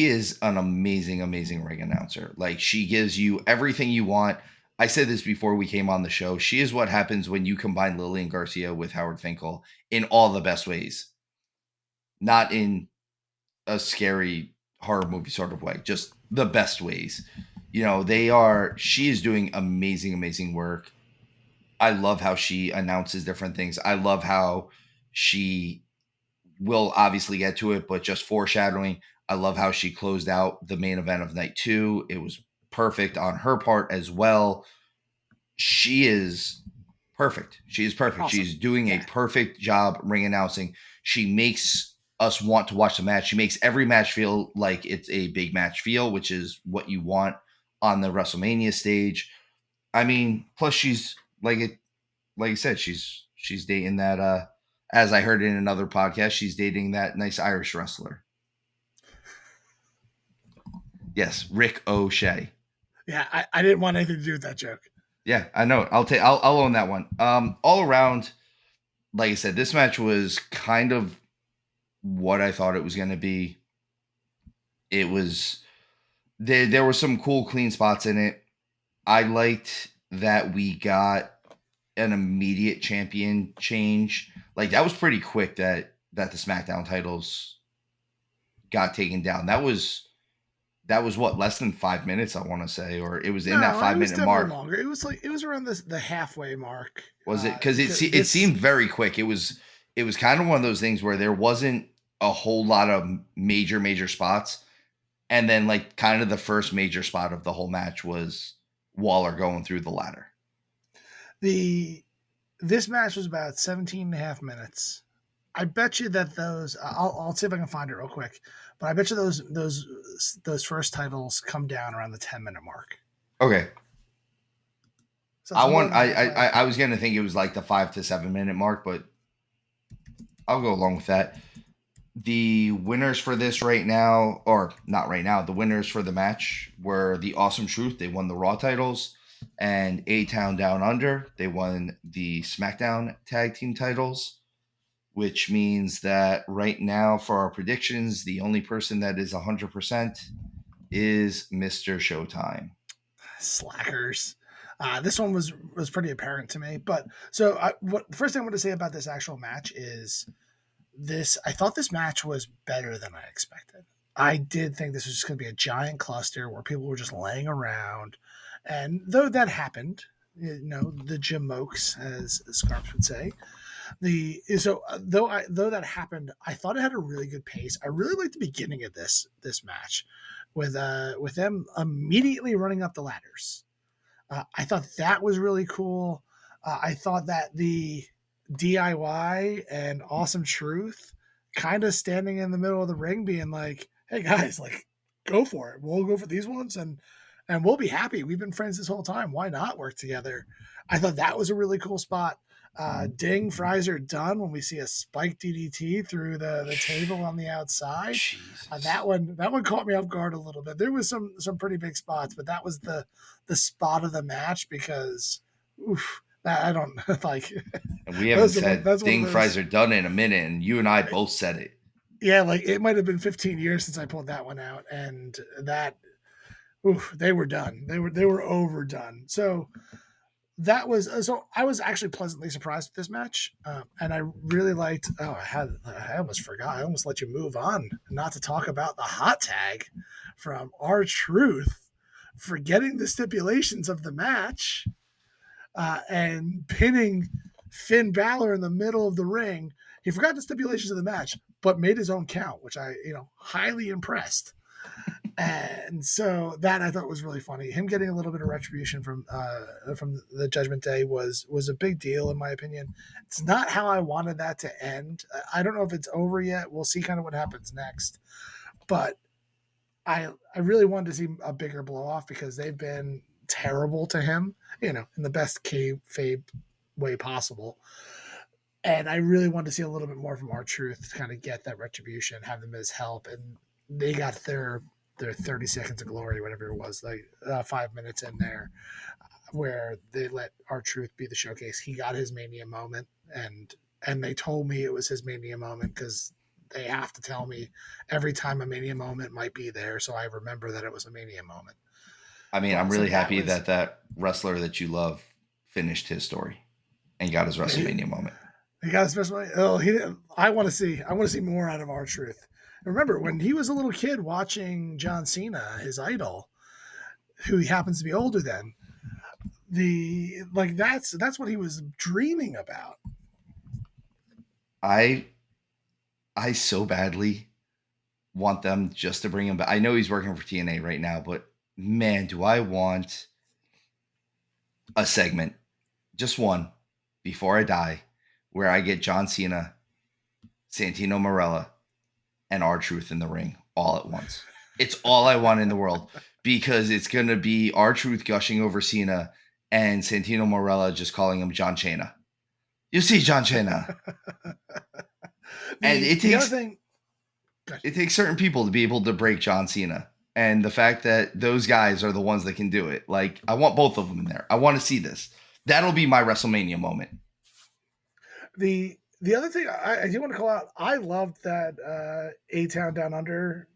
is an amazing ring announcer. Like, she gives you everything you want. I said this before we came on the show. She is what happens when you combine Lillian Garcia with Howard Finkel in all the best ways. Not in a scary horror movie sort of way, just the best ways. She is doing amazing work. I love how she announces different things. I love how she will obviously get to it, but just foreshadowing. I love how she closed out the main event of night 2. It was perfect on her part as well. She is perfect. She is perfect. Awesome. She's doing a perfect job ring announcing. She makes us want to watch the match. She makes every match feel like it's a big match feel, which is what you want on the WrestleMania stage. I mean, plus she's like I said, she's dating that as I heard in another podcast, she's dating that nice Irish wrestler. Yes, Rick O'Shea. Yeah, I didn't want anything to do with that joke. Yeah, I know. I'll own that one. All around, like I said, this match was kind of what I thought it was going to be. It was there were some cool clean spots in it. I liked that we got an immediate champion change. Like that was pretty quick that the SmackDown titles got taken down. That was what, less than 5 minutes, I want to say, or it was in that 5 minute mark. Longer. It was around the halfway mark. Was it? Because it seemed very quick. It was kind of one of those things where there wasn't a whole lot of major spots, and then like kind of the first major spot of the whole match was Waller going through the ladder. This match was about 17 and a half minutes. I bet you that those I'll see if I can find it real quick, but I bet you those first titles come down around the 10-minute mark. Okay. So I was gonna think it was like the 5 to 7 minute mark, but I'll go along with that. The winners for this right now, or not right now, the winners for the match were the Awesome Truth. They won the Raw titles, and A-Town Down Under. They won the SmackDown Tag Team titles, which means that right now for our predictions, the only person that is 100% is Mr. Showtime. Slackers. This one was pretty apparent to me. But so the first thing I want to say about this actual match is I thought this match was better than I expected. I did think this was just going to be a giant cluster where people were just laying around. And though that happened, the jamokes, as Scarps would say, though that happened, I thought it had a really good pace. I really liked the beginning of this match with them immediately running up the ladders. I thought that was really cool. I thought that the DIY and Awesome Truth kind of standing in the middle of the ring being like, hey guys, like, go for it. We'll go for these ones and we'll be happy. We've been friends this whole time. Why not work together? I thought that was a really cool spot. Ding, fries are done when we see a spike DDT through the table on the outside. That one caught me off guard a little bit. There was some pretty big spots, but that was the spot of the match because I don't like. And we haven't said ding, fries are done in a minute, and you and I both said it. Yeah, like it might have been 15 years since I pulled that one out, and that they were done. They were overdone. So I was actually pleasantly surprised with this match, and I really liked. I almost forgot. I almost let you move on, not to talk about the hot tag from R-Truth, forgetting the stipulations of the match, and pinning Finn Balor in the middle of the ring. He forgot the stipulations of the match, but made his own count, which I highly impressed. And so that I thought was really funny. Him getting a little bit of retribution from the Judgment Day was a big deal in my opinion. It's not how I wanted that to end. I don't know if it's over yet. We'll see kind of what happens next. But I really wanted to see a bigger blow off because they've been terrible to him, in the best kayfabe way possible. And I really wanted to see a little bit more from R-Truth to kind of get that retribution, have them as help, and they got their 30 seconds of glory, whatever it was, like 5 minutes in there, where they let R-Truth be the showcase. He got his Mania moment, and they told me it was his Mania moment because they have to tell me every time a Mania moment might be there, so I remember that it was a Mania moment. I mean, I'm really happy that wrestler that you love finished his story and got his WrestleMania moment. He got his WrestleMania. Oh, I want to see more out of R-Truth. Remember when he was a little kid watching John Cena, his idol, who he happens to be older than. That's what he was dreaming about. I I so badly want them just to bring him back. I know he's working for TNA right now, but man, do I want a segment, just one, before I die, where I get John Cena, Santino Marella, and R-Truth in the ring all at once. It's all I want in the world because it's going to be R-Truth gushing over Cena and Santino Marella just calling him John Cena. You see, John Cena. And The other thing, it takes certain people to be able to break John Cena. And the fact that those guys are the ones that can do it. Like, I want both of them in there. I want to see this. That'll be my WrestleMania moment. the other thing I do want to call out, I loved that A Town Down Under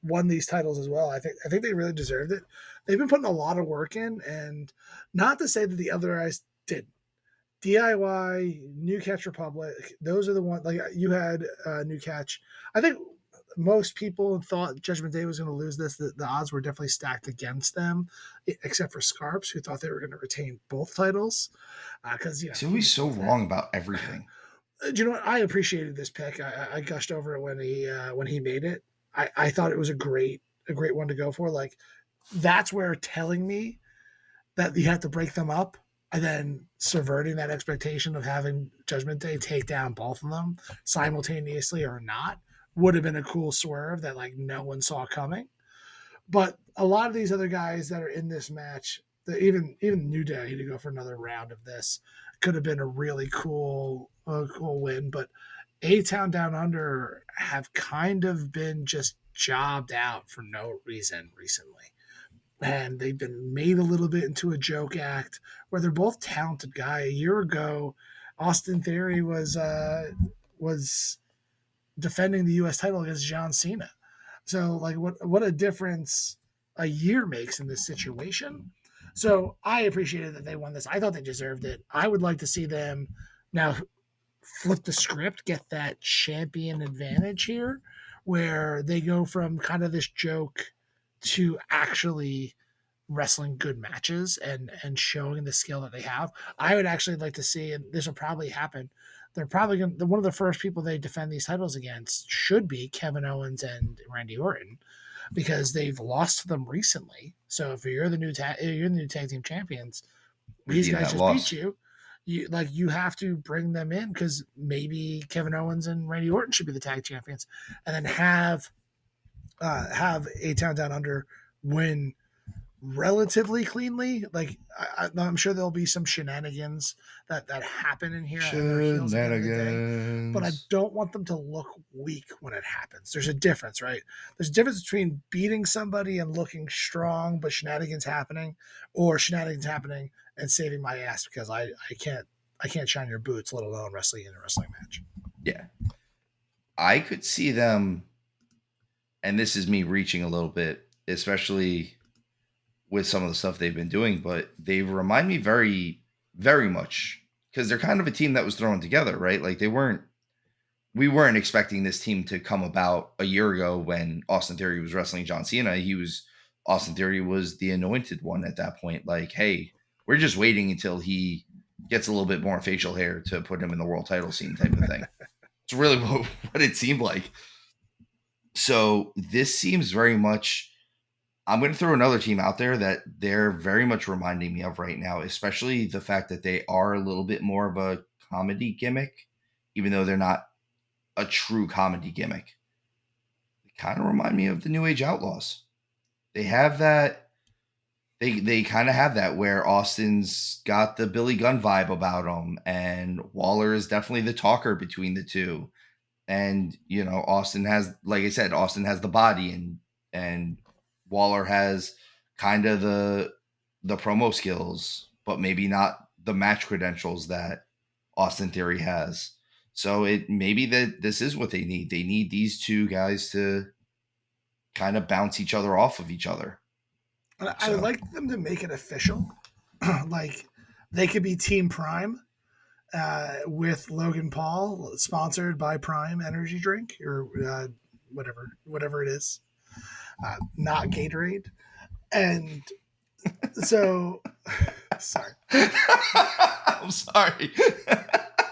won these titles as well. I think they really deserved it. They've been putting a lot of work in, and not to say that the other guys did. DIY, New Catch Republic, those are the ones. Like you had New Catch. I think most people thought Judgment Day was going to lose this. The odds were definitely stacked against them, except for Scarps, who thought they were going to retain both titles. Because He's always so wrong about everything. Do you know what? I appreciated this pick. I gushed over it when he made it. I thought it was a great one to go for. Like that's where telling me that you have to break them up and then subverting that expectation of having Judgment Day take down both of them simultaneously or not would have been a cool swerve that like no one saw coming. But a lot of these other guys that are in this match, even New Day to go for another round of this could have been a really cool win. But A Town Down Under have kind of been just jobbed out for no reason recently. And they've been made a little bit into a joke act where they're both talented guys. A year ago, Austin Theory was defending the U.S. title against John Cena. So, like, what a difference a year makes in this situation. So, I appreciated that they won this. I thought they deserved it. I would like to see them now flip the script, get that champion advantage here, where they go from kind of this joke to actually wrestling good matches and showing the skill that they have. I would actually like to see, and this will probably happen. They're probably going to, one of the first people they defend these titles against should be Kevin Owens and Randy Orton because they've lost to them recently. So if you're the new tag team champions, these guys just beat you. You have to bring them in because maybe Kevin Owens and Randy Orton should be the tag champions, and then have A Town Down Under win relatively cleanly. Like I'm sure there'll be some shenanigans that happen in here, Shenanigans. but I don't want them to look weak when it happens. There's a difference, right? There's a difference between beating somebody and looking strong, but shenanigans happening, or shenanigans happening and saving my ass because I can't shine your boots, let alone wrestling in a wrestling match. Yeah, I could see them, and this is me reaching a little bit, especially with some of the stuff they've been doing, but they remind me very, very much because they're kind of a team that was thrown together, right? Like we weren't expecting this team to come about a year ago when Austin Theory was wrestling John Cena. Austin Theory was the anointed one at that point. Like, hey, we're just waiting until he gets a little bit more facial hair to put him in the world title scene type of thing. It's really what it seemed like. So this seems very much, I'm going to throw another team out there that they're very much reminding me of right now, especially the fact that they are a little bit more of a comedy gimmick, even though they're not a true comedy gimmick. They kind of remind me of the New Age Outlaws. They have that. They kind of have that where Austin's got the Billy Gunn vibe about him, and Waller is definitely the talker between the two. And Austin has, like I said, Austin has the body, and Waller has kind of the promo skills, but maybe not the match credentials that Austin Theory has. So it maybe that this is what they need. They need these two guys to kind of bounce each other off of each other. I would like them to make it official. Like they could be Team Prime with Logan Paul, sponsored by Prime Energy Drink or whatever it is, not Gatorade. And so Sorry. I'm sorry.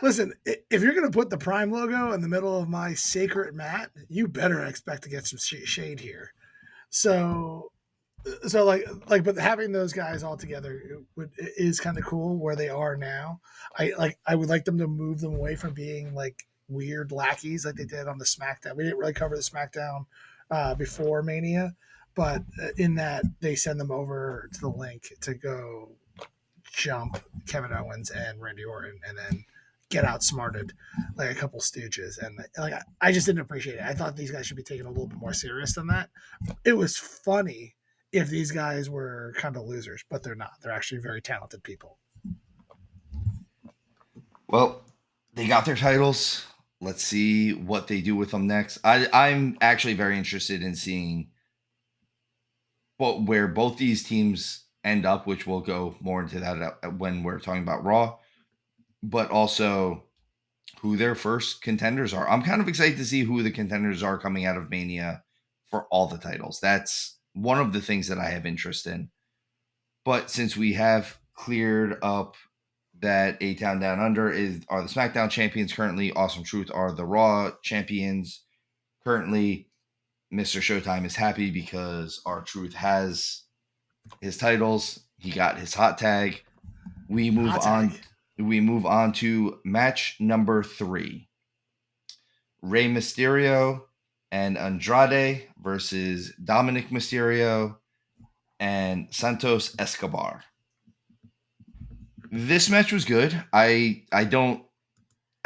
Listen, if you're going to put the Prime logo in the middle of my sacred mat, you better expect to get some shade here. So, but having those guys all together is kind of cool where they are now. I would like them to move them away from being like weird lackeys like they did on the SmackDown. We didn't really cover the SmackDown before Mania, but in that they send them over to the link to go jump Kevin Owens and Randy Orton, and then get outsmarted like a couple stooges. And like I just didn't appreciate it. I thought these guys should be taken a little bit more serious than that. It was funny if these guys were kind of losers, but they're not. They're actually very talented people. Well, they got their titles. Let's see what they do with them next. I'm actually very interested in seeing where both these teams end up, which we'll go more into that when we're talking about Raw, but also who their first contenders are. I'm kind of excited to see who the contenders are coming out of Mania for all the titles. That's one of the things that I have interest in. But since we have cleared up that A-Town Down Under are the SmackDown champions currently, Awesome Truth are the Raw champions currently. Mr. Showtime is happy because R-Truth has his titles. He got his hot tag. We move on to match number 3. Rey Mysterio and Andrade versus Dominic Mysterio and Santos Escobar. This match was good. I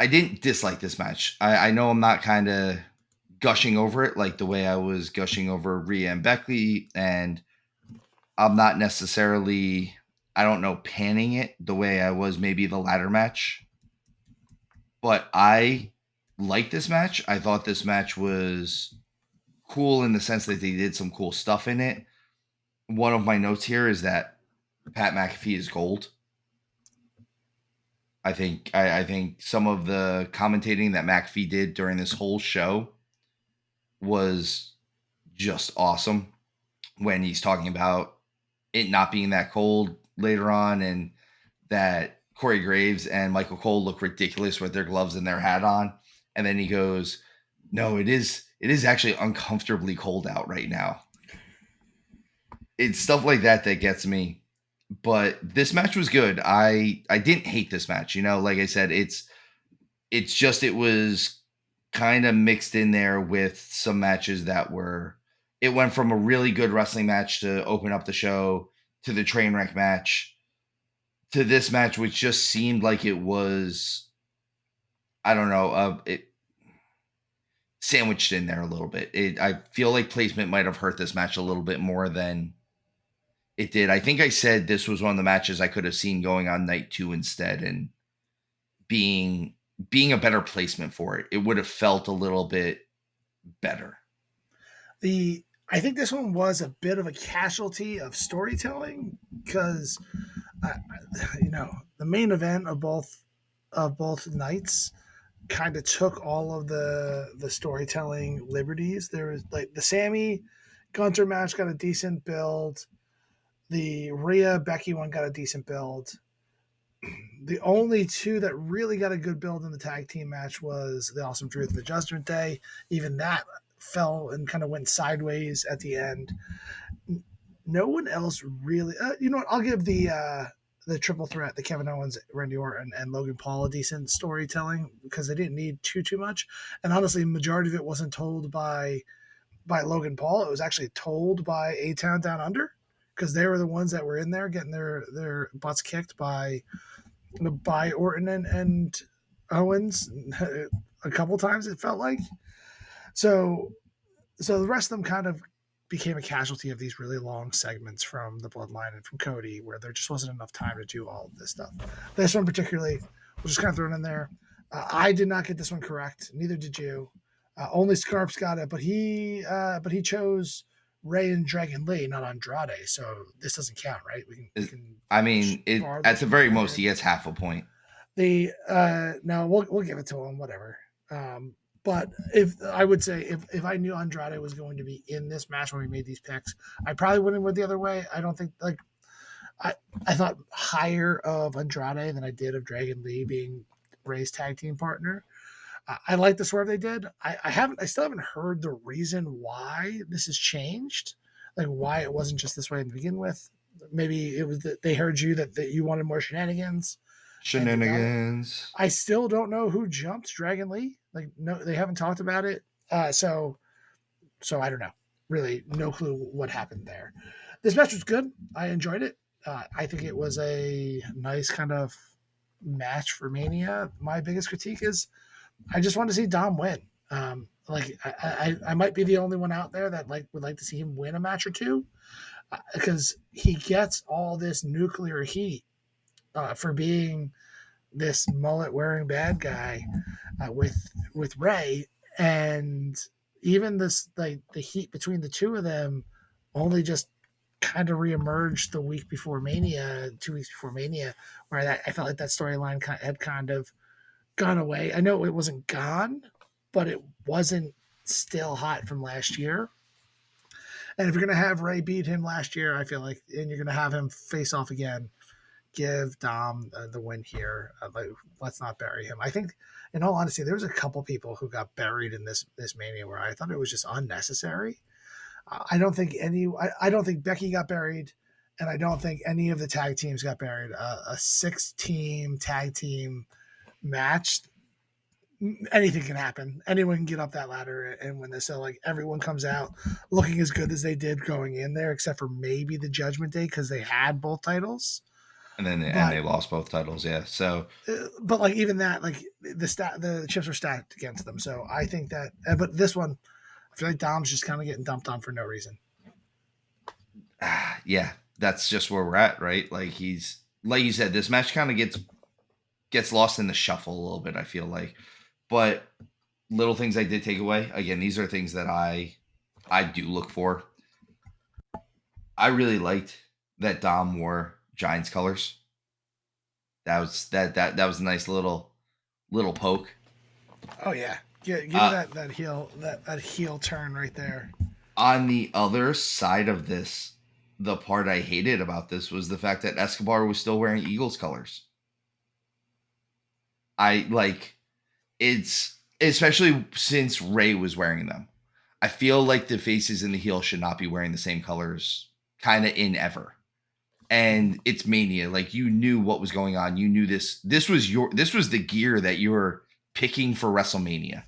didn't dislike this match. I know I'm not kind of gushing over it like the way I was gushing over Rhea and Becky, and I'm not necessarily, I don't know, panning it the way I was maybe the ladder match. But I liked this match. I thought this match was cool in the sense that they did some cool stuff in it. One of my notes here is that Pat McAfee is gold. I think some of the commentating that McAfee did during this whole show was just awesome when he's talking about it not being that cold later on, and that Corey Graves and Michael Cole look ridiculous with their gloves and their hat on. And then he goes, no, it is actually uncomfortably cold out right now. It's stuff like that that gets me. But this match was good. I didn't hate this match. You know, like I said, it was kind of mixed in there with some matches that it went from a really good wrestling match to open up the show to the train wreck match to this match, which just seemed like it was, I don't know, it sandwiched in there a little bit. I feel like placement might have hurt this match a little bit more than it did. I think I said this was one of the matches I could have seen going on night 2 instead, and being a better placement for it. It would have felt a little bit better. I think this one was a bit of a casualty of storytelling because, the main event of both nights kind of took all of the storytelling liberties. There was like the Sammy Gunter match got a decent build. The Rhea Becky one got a decent build. The only two that really got a good build in the tag team match was the Awesome Truth and the Judgment Day. Even that fell and kind of went sideways at the end. No one else really. You know what? I'll give the triple threat, the Kevin Owens, Randy Orton, and Logan Paul a decent storytelling because they didn't need too much. And honestly, the majority of it wasn't told by Logan Paul. It was actually told by A-Town Down Under, because they were the ones that were in there getting their butts kicked by Orton and Owens a couple times, it felt like. So the rest of them kind of became a casualty of these really long segments from the Bloodline and from Cody, where there just wasn't enough time to do all of this stuff. This one particularly, we'll just kind of throw it in there. I did not get this one correct. Neither did you. Only Scarps got it, but he chose Ray and Dragon Lee, not Andrade. So this doesn't count, right? At the very most, he gets half a point. No, we'll give it to him, whatever. But if I knew Andrade was going to be in this match when we made these picks, I probably wouldn't have went the other way. I don't think I thought higher of Andrade than I did of Dragon Lee being Ray's tag team partner. I like the swerve they did. I still haven't heard the reason why this has changed, like why it wasn't just this way to begin with. Maybe it was that they heard you that you wanted more shenanigans, and they got it. Shenanigans. I still don't know who jumped Dragon Lee. Like no, they haven't talked about it. So I don't know. Really, no clue what happened there. This match was good. I enjoyed it. I think it was a nice kind of match for Mania. My biggest critique is I just want to see Dom win. I might be the only one out there that would like to see him win a match or two because he gets all this nuclear heat for being this mullet wearing bad guy with Ray, and even this like the heat between the two of them only just kind of reemerged the week before Mania, 2 weeks before Mania, where I felt like that storyline had kind of gone away. I know it wasn't gone, but it wasn't still hot from last year. And if you're going to have Ray beat him last year, I feel like, and you're going to have him face off again, give Dom the win here. Let's not bury him. I think, in all honesty, there was a couple people who got buried in this Mania where I thought it was just unnecessary. I don't think I don't think Becky got buried, and I don't think any of the tag teams got buried. A 6-team tag team match, anything can happen. Anyone can get up that ladder and win this. So like everyone comes out looking as good as they did going in there, except for maybe the Judgment Day because they had both titles. And then But they lost both titles, yeah. So, but like even that, like the chips were stacked against them. So I think that, but this one, I feel like Dom's just kind of getting dumped on for no reason. yeah, that's just where we're at, right? Like he's like you said, this match kind of gets lost in the shuffle a little bit. I feel like, but little things I did take away. Again, these are things that I do look for. I really liked that Dom wore Giants colors. That was that was a nice little poke. Oh yeah, give me that heel that heel turn right there. On the other side of this, the part I hated about this was the fact that Escobar was still wearing Eagles colors. I like it's especially since Ray was wearing them. I feel like the faces and the heel should not be wearing the same colors kind of in ever. And it's Mania. Like you knew what was going on. You knew this was the gear that you were picking for WrestleMania.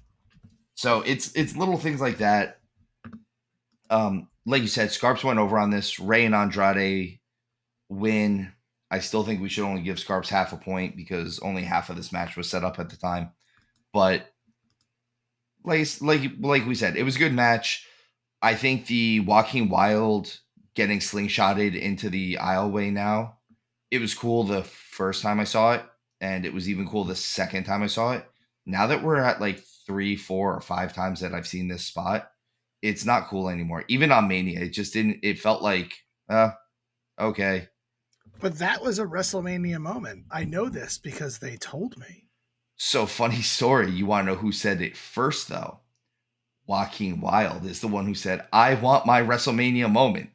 So it's little things like that. Like you said, Scarps went over on this. Ray and Andrade win. I still think we should only give Scarps half a point because only half of this match was set up at the time. But like we said, it was a good match. I think the Walking Wild getting slingshotted into the aisleway now, it was cool the first time I saw it, and it was even cool the second time I saw it. Now that we're at like 3, 4, or 5 times that I've seen this spot, it's not cool anymore. Even on Mania, it just didn't. It felt like, okay. But that was a WrestleMania moment. I know this because they told me. So funny story. You want to know who said it first, though? Joaquin Wild is the one who said, "I want my WrestleMania moment,"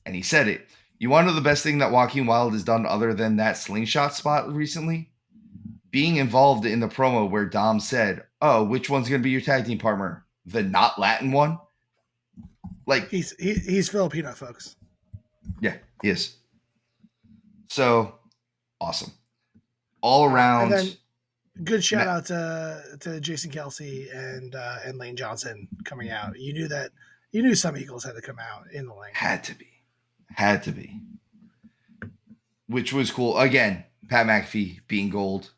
and he said it. You want to know the best thing that Joaquin Wild has done other than that slingshot spot recently? Being involved in the promo where Dom said, "Oh, which one's going to be your tag team partner? The not Latin one?" Like he's Filipino, folks. Yeah, he is. So awesome, all around. And then good shout out to Jason Kelsey and Lane Johnson coming out. You knew some Eagles had to come out in the lane. Had to be, which was cool. Again, Pat McAfee being gold,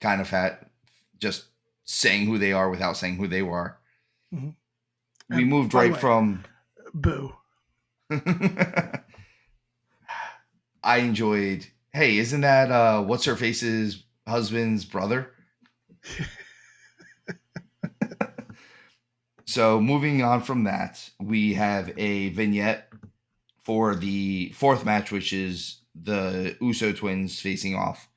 kind of fat, just saying who they are without saying who they were. Mm-hmm. We moved right from boo. I enjoyed. Hey, isn't that what's her face's husband's brother? So moving on from that, we have a vignette for the 4th match, which is the Uso twins facing off.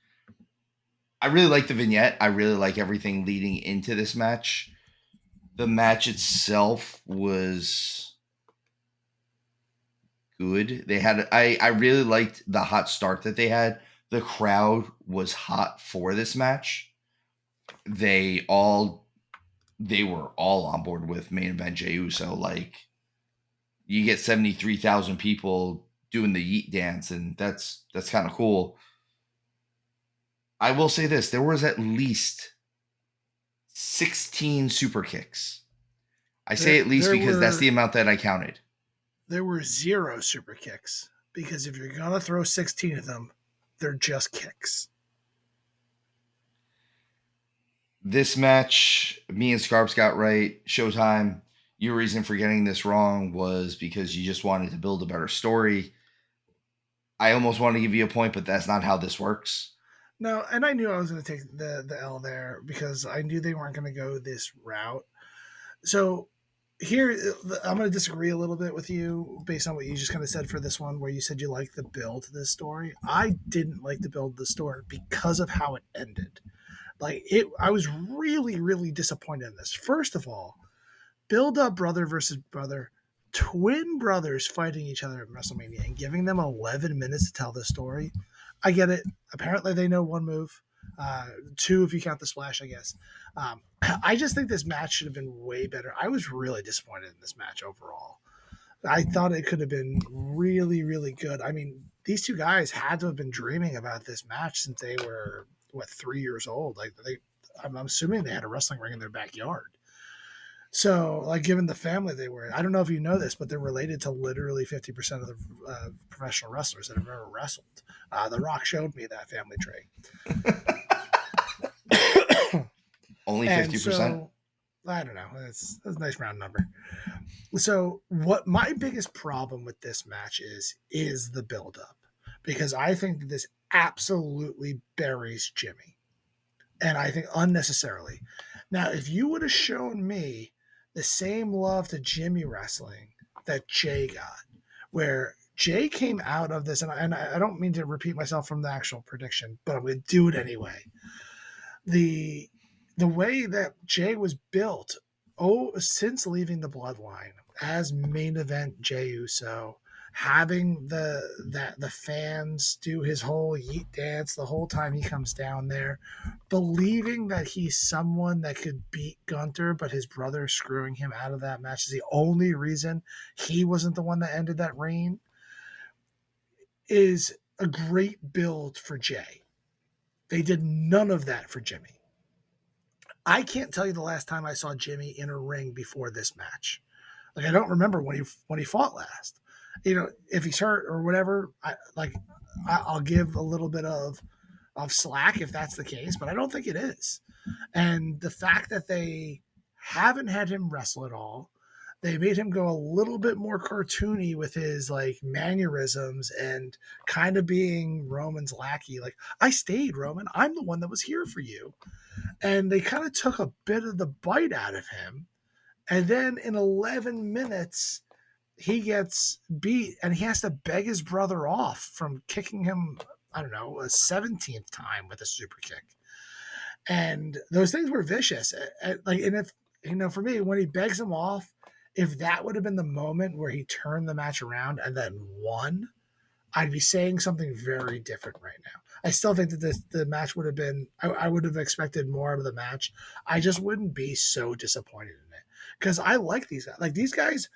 I really like the vignette. I really like everything leading into this match. The match itself was good. I really liked the hot start that they had. The crowd was hot for this match. They all they were all on board with main event Jey Uso. Like, you get 73,000 people doing the yeet dance, and that's kind of cool. I will say this: there was at least 16 super kicks. I say at least There because that's the were amount that I counted. 0 super kicks because if you're gonna throw 16 of them, they're just kicks. This match, me and Scarps got right. Showtime, your reason for getting this wrong was because you just wanted to build a better story. I almost want to give you a point, but that's not how this works. No, and I knew I was going to take the L there because I knew they weren't going to go this route. So here, I'm going to disagree a little bit with you based on what you just kind of said for this one, where you said you like the build to this story. I didn't like the build of the story because of how it ended. I was really, really disappointed in this. First of all, build up brother versus brother, twin brothers fighting each other at WrestleMania and giving them 11 minutes to tell the story. I get it. Apparently, they know one move, two if you count the splash, I guess. I just think this match should have been way better. I was really disappointed in this match overall. I thought it could have been really, really good. I mean, these two guys had to have been dreaming about this match since they were 3 years old. I'm assuming they had a wrestling ring in their backyard. So, given the family they were in, I don't know if you know this, but they're related to literally 50% of the professional wrestlers that have ever wrestled. The Rock showed me that family tree. Only 50%? So, I don't know. It's a nice round number. So, what my biggest problem with this match is the buildup. Because I think that this absolutely buries Jimmy. And I think unnecessarily. Now, if you would have shown me the same love to Jimmy wrestling that Jay got, where Jay came out of this, and I don't mean to repeat myself from the actual prediction, but I'm going to do it anyway. The way that Jay was built, since leaving the bloodline as main event Jey Uso, having the fans do his whole yeet dance the whole time he comes down there, believing that he's someone that could beat Gunter, but his brother screwing him out of that match is the only reason he wasn't the one that ended that reign, is a great build for Jay. They did none of that for Jimmy. I can't tell you the last time I saw Jimmy in a ring before this match. I don't remember when he fought last. If he's hurt or whatever, I'll give a little bit of slack if that's the case, but I don't think it is. And the fact that they haven't had him wrestle at all, they made him go a little bit more cartoony with his mannerisms and kind of being Roman's lackey. I stayed, Roman. I'm the one that was here for you. And they kind of took a bit of the bite out of him. And then in 11 minutes, he gets beat and he has to beg his brother off from kicking him, I don't know, a 17th time with a super kick. And those things were vicious. And if, for me, when he begs him off, if that would have been the moment where he turned the match around and then won, I'd be saying something very different right now. I still think that the match would have been, I would have expected more out of the match. I just wouldn't be so disappointed in it because I like these guys. These guys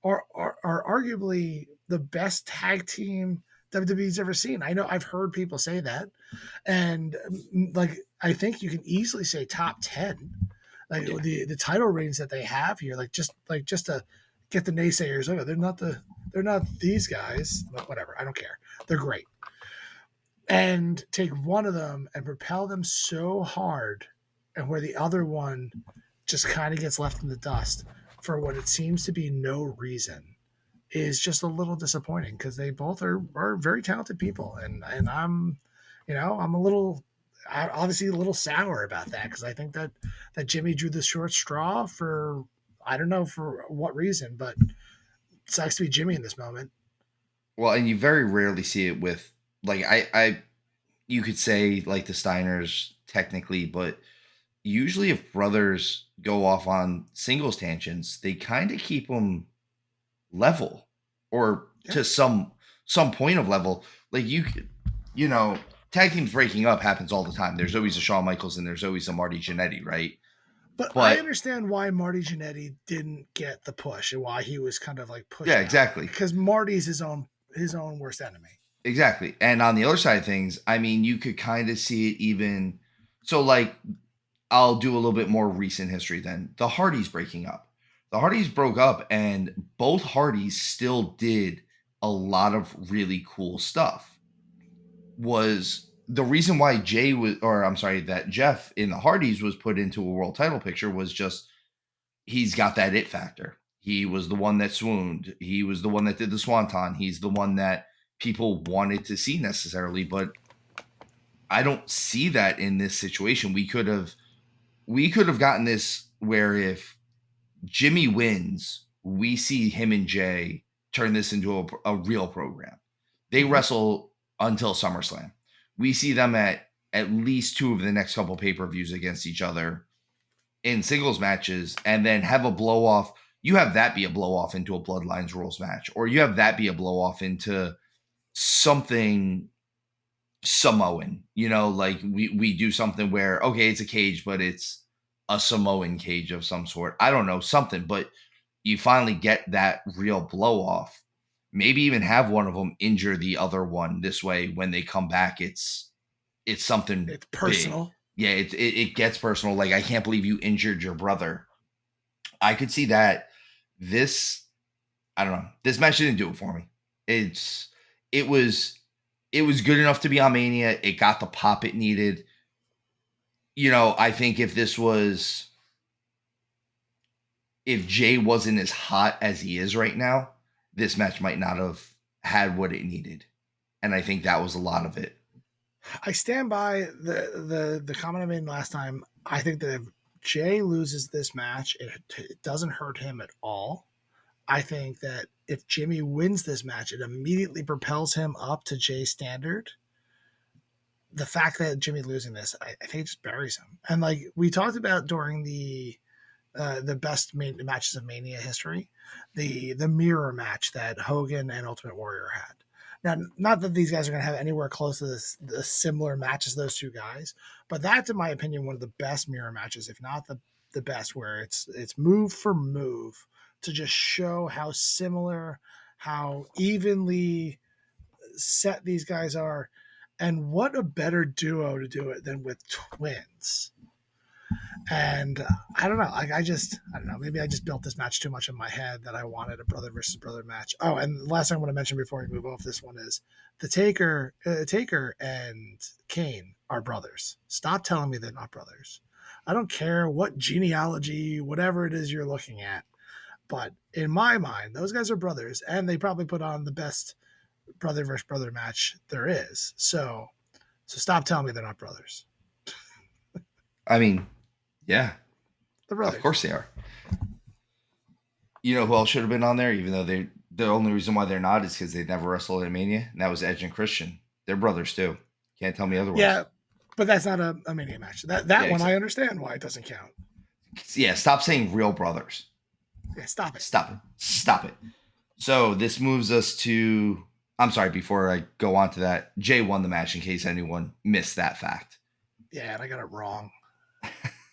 are arguably the best tag team WWE's ever seen. I know I've heard people say that. And I think you can easily say top 10. The title reigns that they have here, just to get the naysayers. Oh, they're not these guys. But whatever, I don't care. They're great. And take one of them and propel them so hard, and where the other one just kind of gets left in the dust for what it seems to be no reason, is just a little disappointing because they both are very talented people, and I'm a little, obviously a little sour about that because I think that Jimmy drew the short straw for, I don't know for what reason, but it sucks to be Jimmy in this moment. Well, and you very rarely see it with you could say the Steiners technically, but usually if brothers go off on singles tangents, they kind of keep them level, or Yeah. to some point of level. Like you could, you know, tag teams breaking up happens all the time. There's always a Shawn Michaels and there's always a Marty Jannetty, right? But I But understand why Marty Jannetty didn't get the push and why he was kind of like yeah, pushed out exactly. because Marty's his own worst enemy. Exactly. And on the other side of things, I mean, you could kind of see it even. So, like, I'll do a little bit more recent history then. The Hardys breaking up. The Hardys broke up, and both Hardys still did a lot of really cool stuff. Was the reason why Jay was, or I'm sorry, that Jeff in the Hardys was put into a world title picture was just he's got that it factor. He was the one that swooned. He was the one that did the swanton. He's the one that people wanted to see necessarily, but I don't see that in this situation. We could have gotten this where if Jimmy wins, we see him and Jay turn this into a real program. They Mhm. wrestle until SummerSlam. We see them at least two of the next couple pay-per-views against each other in singles matches, and then have a blow off. You have that be a blow off into a Bloodlines rules match, or you have that be a blow off into something Samoan. Like we do something where okay, it's a cage, but it's a Samoan cage of some sort. I don't know, something, but you finally get that real blow off. Maybe even have one of them injure the other one. This way, when they come back, it's something It's big. personal. Yeah, it gets personal. Like, I can't believe you injured your brother. I could see that. This, I don't know. This match didn't do it for me. It's it was it was good enough to be on Mania. It got the pop it needed. I think if Jay wasn't as hot as he is right now, this match might not have had what it needed. And I think that was a lot of it. I stand by the comment I made last time. I think that if Jay loses this match, it doesn't hurt him at all. I think that if Jimmy wins this match, it immediately propels him up to Jay's standard. The fact that Jimmy losing this, I think it just buries him. And like we talked about during the best matches of Mania history, the mirror match that Hogan and Ultimate Warrior had. Now, not that these guys are going to have anywhere close to the similar match as those two guys, but that's, in my opinion, one of the best mirror matches, if not the best, where it's move for move to just show how similar, how evenly set these guys are, and what a better duo to do it than with twins. And I don't know. Like I don't know. Maybe I just built this match too much in my head that I wanted a brother versus brother match. Oh, and the last thing I want to mention before we move off this one is the Taker and Kane are brothers. Stop telling me they're not brothers. I don't care what genealogy, whatever it is you're looking at, but in my mind, those guys are brothers, and they probably put on the best brother versus brother match there is. So stop telling me they're not brothers. I mean, yeah, They're of brothers. course they are. You know who else should have been on there, even though the only reason why they're not is because they never wrestled at Mania, and that was Edge and Christian. They're brothers too. Can't tell me otherwise. Yeah, but that's not a Mania match. That Yeah, one exactly. I understand why it doesn't count. Yeah, stop saying real brothers. Yeah, stop it. Stop it. Stop it. So this moves us to. I'm sorry, before I go on to that, Jay won the match in case anyone missed that fact. Yeah, and I got it wrong.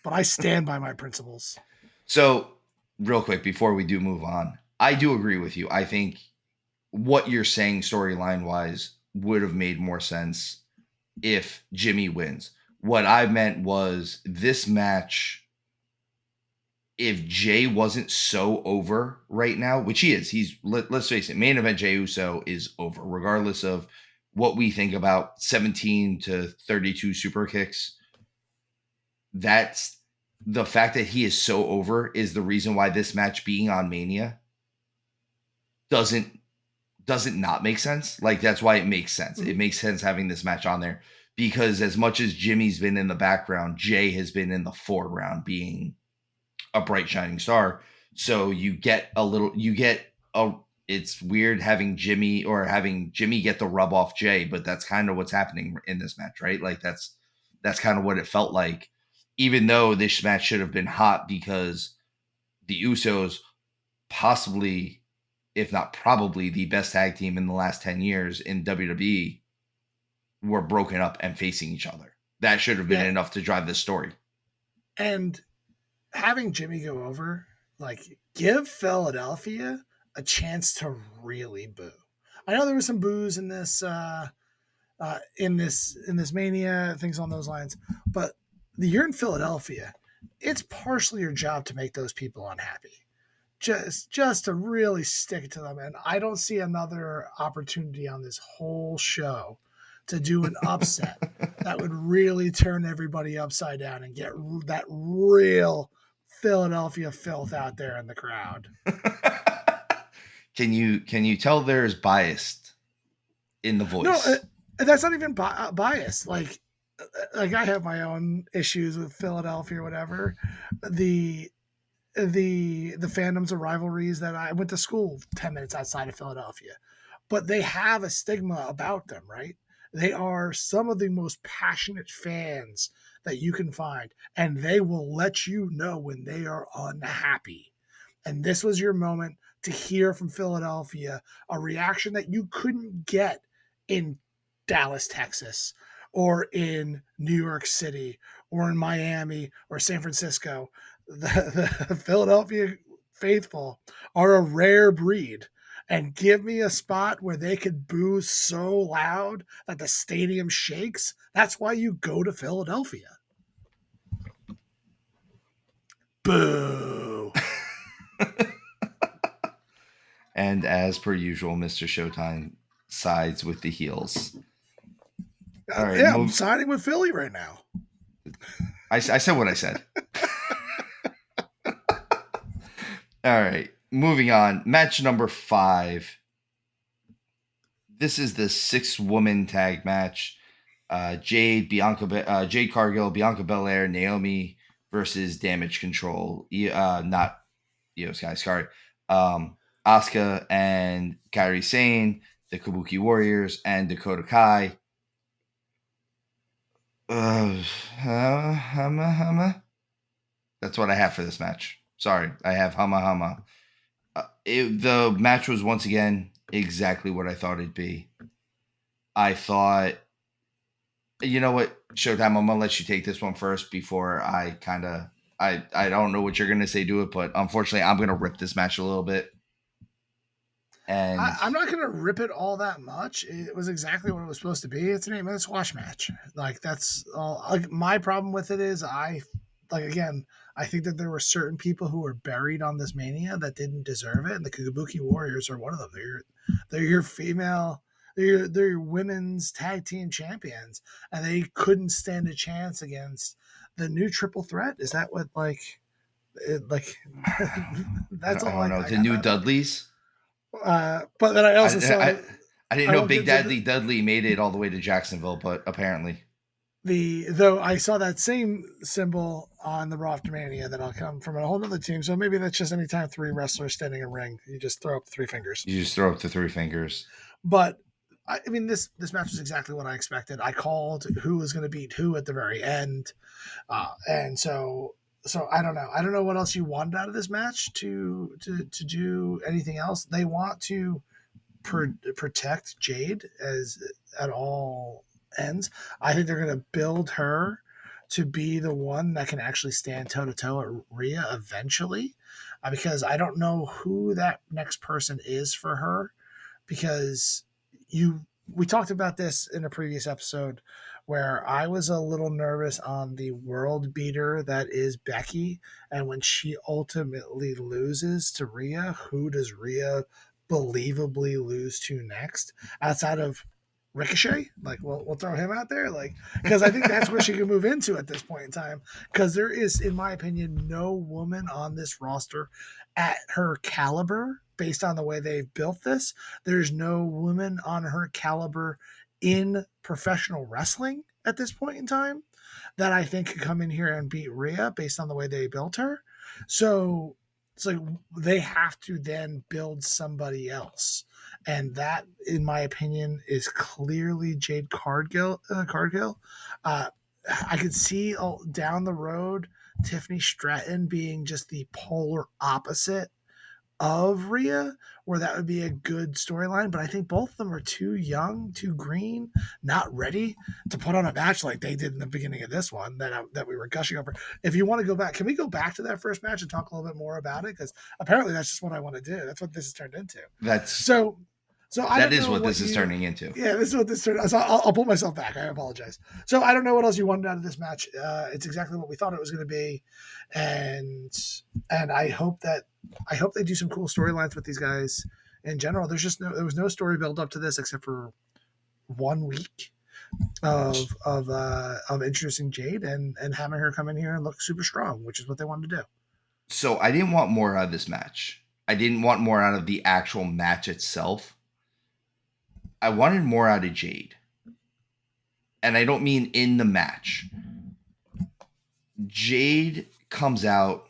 But I stand by my principles. So, real quick, before we do move on, I do agree with you. I think what you're saying storyline wise would have made more sense if Jimmy wins. What I meant was this match, if Jay wasn't so over right now, which he is, let's face it, main event Jey Uso is over, regardless of what we think about 17 to 32 super kicks. That's the fact that he is so over is the reason why this match being on Mania doesn't not make sense. Like, that's why it makes sense. It makes sense having this match on there because as much as Jimmy's been in the background, Jay has been in the foreground being a bright shining star. So it's weird having Jimmy get the rub off Jay, but that's kind of what's happening in this match, right? Like that's kind of what it felt like, even though this match should have been hot because the Usos possibly if not probably the best tag team in the last 10 years in WWE, were broken up and facing each other. That should have been Yeah, enough to drive this story. and having Jimmy go over, like, give Philadelphia a chance to really boo. I know there was some boos in this mania, things on those lines, but you're in Philadelphia. It's partially your job to make those people unhappy. Just to really stick to them. And I don't see another opportunity on this whole show to do an upset that would really turn everybody upside down and get that real Philadelphia filth out there in the crowd. Can you tell there's biased in the No, voice? that's not even bias. Like I have my own issues with Philadelphia or whatever. The the fandoms of rivalries that I went to school 10 minutes outside of Philadelphia, but they have a stigma about them, right? They are some of the most passionate fans that you can find, and they will let you know when they are unhappy. And this was your moment to hear from Philadelphia a reaction that you couldn't get in Dallas, Texas, or in New York City, or in Miami, or San Francisco. The Philadelphia faithful are a rare breed. And give me a spot where they could boo so loud that the stadium shakes. That's why you go to Philadelphia. Boo. And as per usual, Mr. Showtime sides with the heels. All right, Yeah, I'm siding with Philly right now. I said what I said. All right, moving on. Match number 5. This is the 6-woman tag match. Jade Cargill, Bianca Belair, Naomi versus Damage Control. Not Io Sky, sorry. Asuka and Kairi Sane, the Kabuki Warriors, and Dakota Kai. That's what I have for this match. Sorry, I have hama hama. The match was once again exactly what I thought it'd be. I thought, you know what, Showtime, I'm gonna let you take this one first before I I don't know what you're gonna say to it, but unfortunately, I'm gonna rip this match a little bit. And I'm not going to rip it all that much. It was exactly what it was supposed to be. It's an 8-minute squash match. Like, that's all. Like, my problem with it is I think that there were certain people who were buried on this mania that didn't deserve it, and the Kabuki Warriors are one of them. They're your female, they're your women's tag team champions, and they couldn't stand a chance against the new triple threat. Is that what like? That's I all don't know, I the got new that. Dudleys. But then I also saw I didn't I know won't Big give the, Daddy Dudley made it all the way to Jacksonville, but apparently. though I saw that same symbol on the Raw Mania that I'll come from a whole other team. So maybe that's just anytime 3 wrestlers standing in a ring, you just throw up the 3 fingers. You just throw up the 3 fingers. But I mean, this match was exactly what I expected. I called who was going to beat who at the very end, and so I don't know. I don't know what else you wanted out of this match to do anything else. They want to protect Jade as at all ends. I think they're going to build her to be the one that can actually stand toe to toe at Rhea eventually, because I don't know who that next person is for her. Because we talked about this in a previous episode where I was a little nervous on the world beater that is Becky, and when she ultimately loses to Rhea, who does Rhea believably lose to next outside of Ricochet? Like, we'll throw him out there, like, because I think that's where she can move into at this point in time. Because there is, in my opinion, no woman on this roster at her caliber based on the way they've built this. There's no woman on her caliber in professional wrestling at this point in time that I think could come in here and beat Rhea based on the way they built her. So it's like they have to then build somebody else. And that, in my opinion, is clearly Jade Cargill. I could see down the road Tiffany Stratton being just the polar opposite of Rhea, where that would be a good storyline. But I think both of them are too young, too green, not ready to put on a match like they did in the beginning of this one that we were gushing over. If you want to go back, can we go back to that first match and talk a little bit more about it? Because apparently that's just what I want to do. That's what this has turned into. That's So, so I that don't is know what what this is you. turning into. Yeah, this is what this turned. So I'll pull myself back. I apologize. So I don't know what else you wanted out of this match. It's exactly what we thought it was going to be, and I hope they do some cool storylines with these guys in general. There was no story build up to this except for 1 week of introducing Jade and having her come in here and look super strong, which is what they wanted to do. So I didn't want more out of this match. I didn't want more out of the actual match itself. I wanted more out of Jade. And I don't mean in the match. Jade comes out,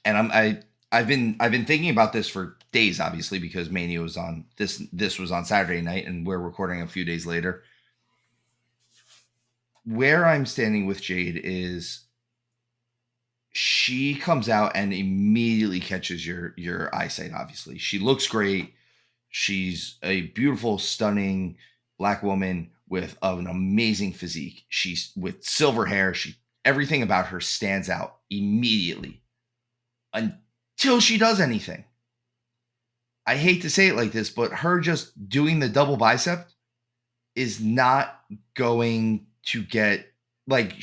and I've been thinking about this for days, obviously, because Mania was on this was on Saturday night, and we're recording a few days later. Where I'm standing with Jade is she comes out and immediately catches your eyesight. Obviously, she looks great. She's a beautiful, stunning Black woman with an amazing physique. She's with silver hair. Everything about her stands out immediately until she does anything. I hate to say it like this, but her just doing the double bicep is not going to get, like,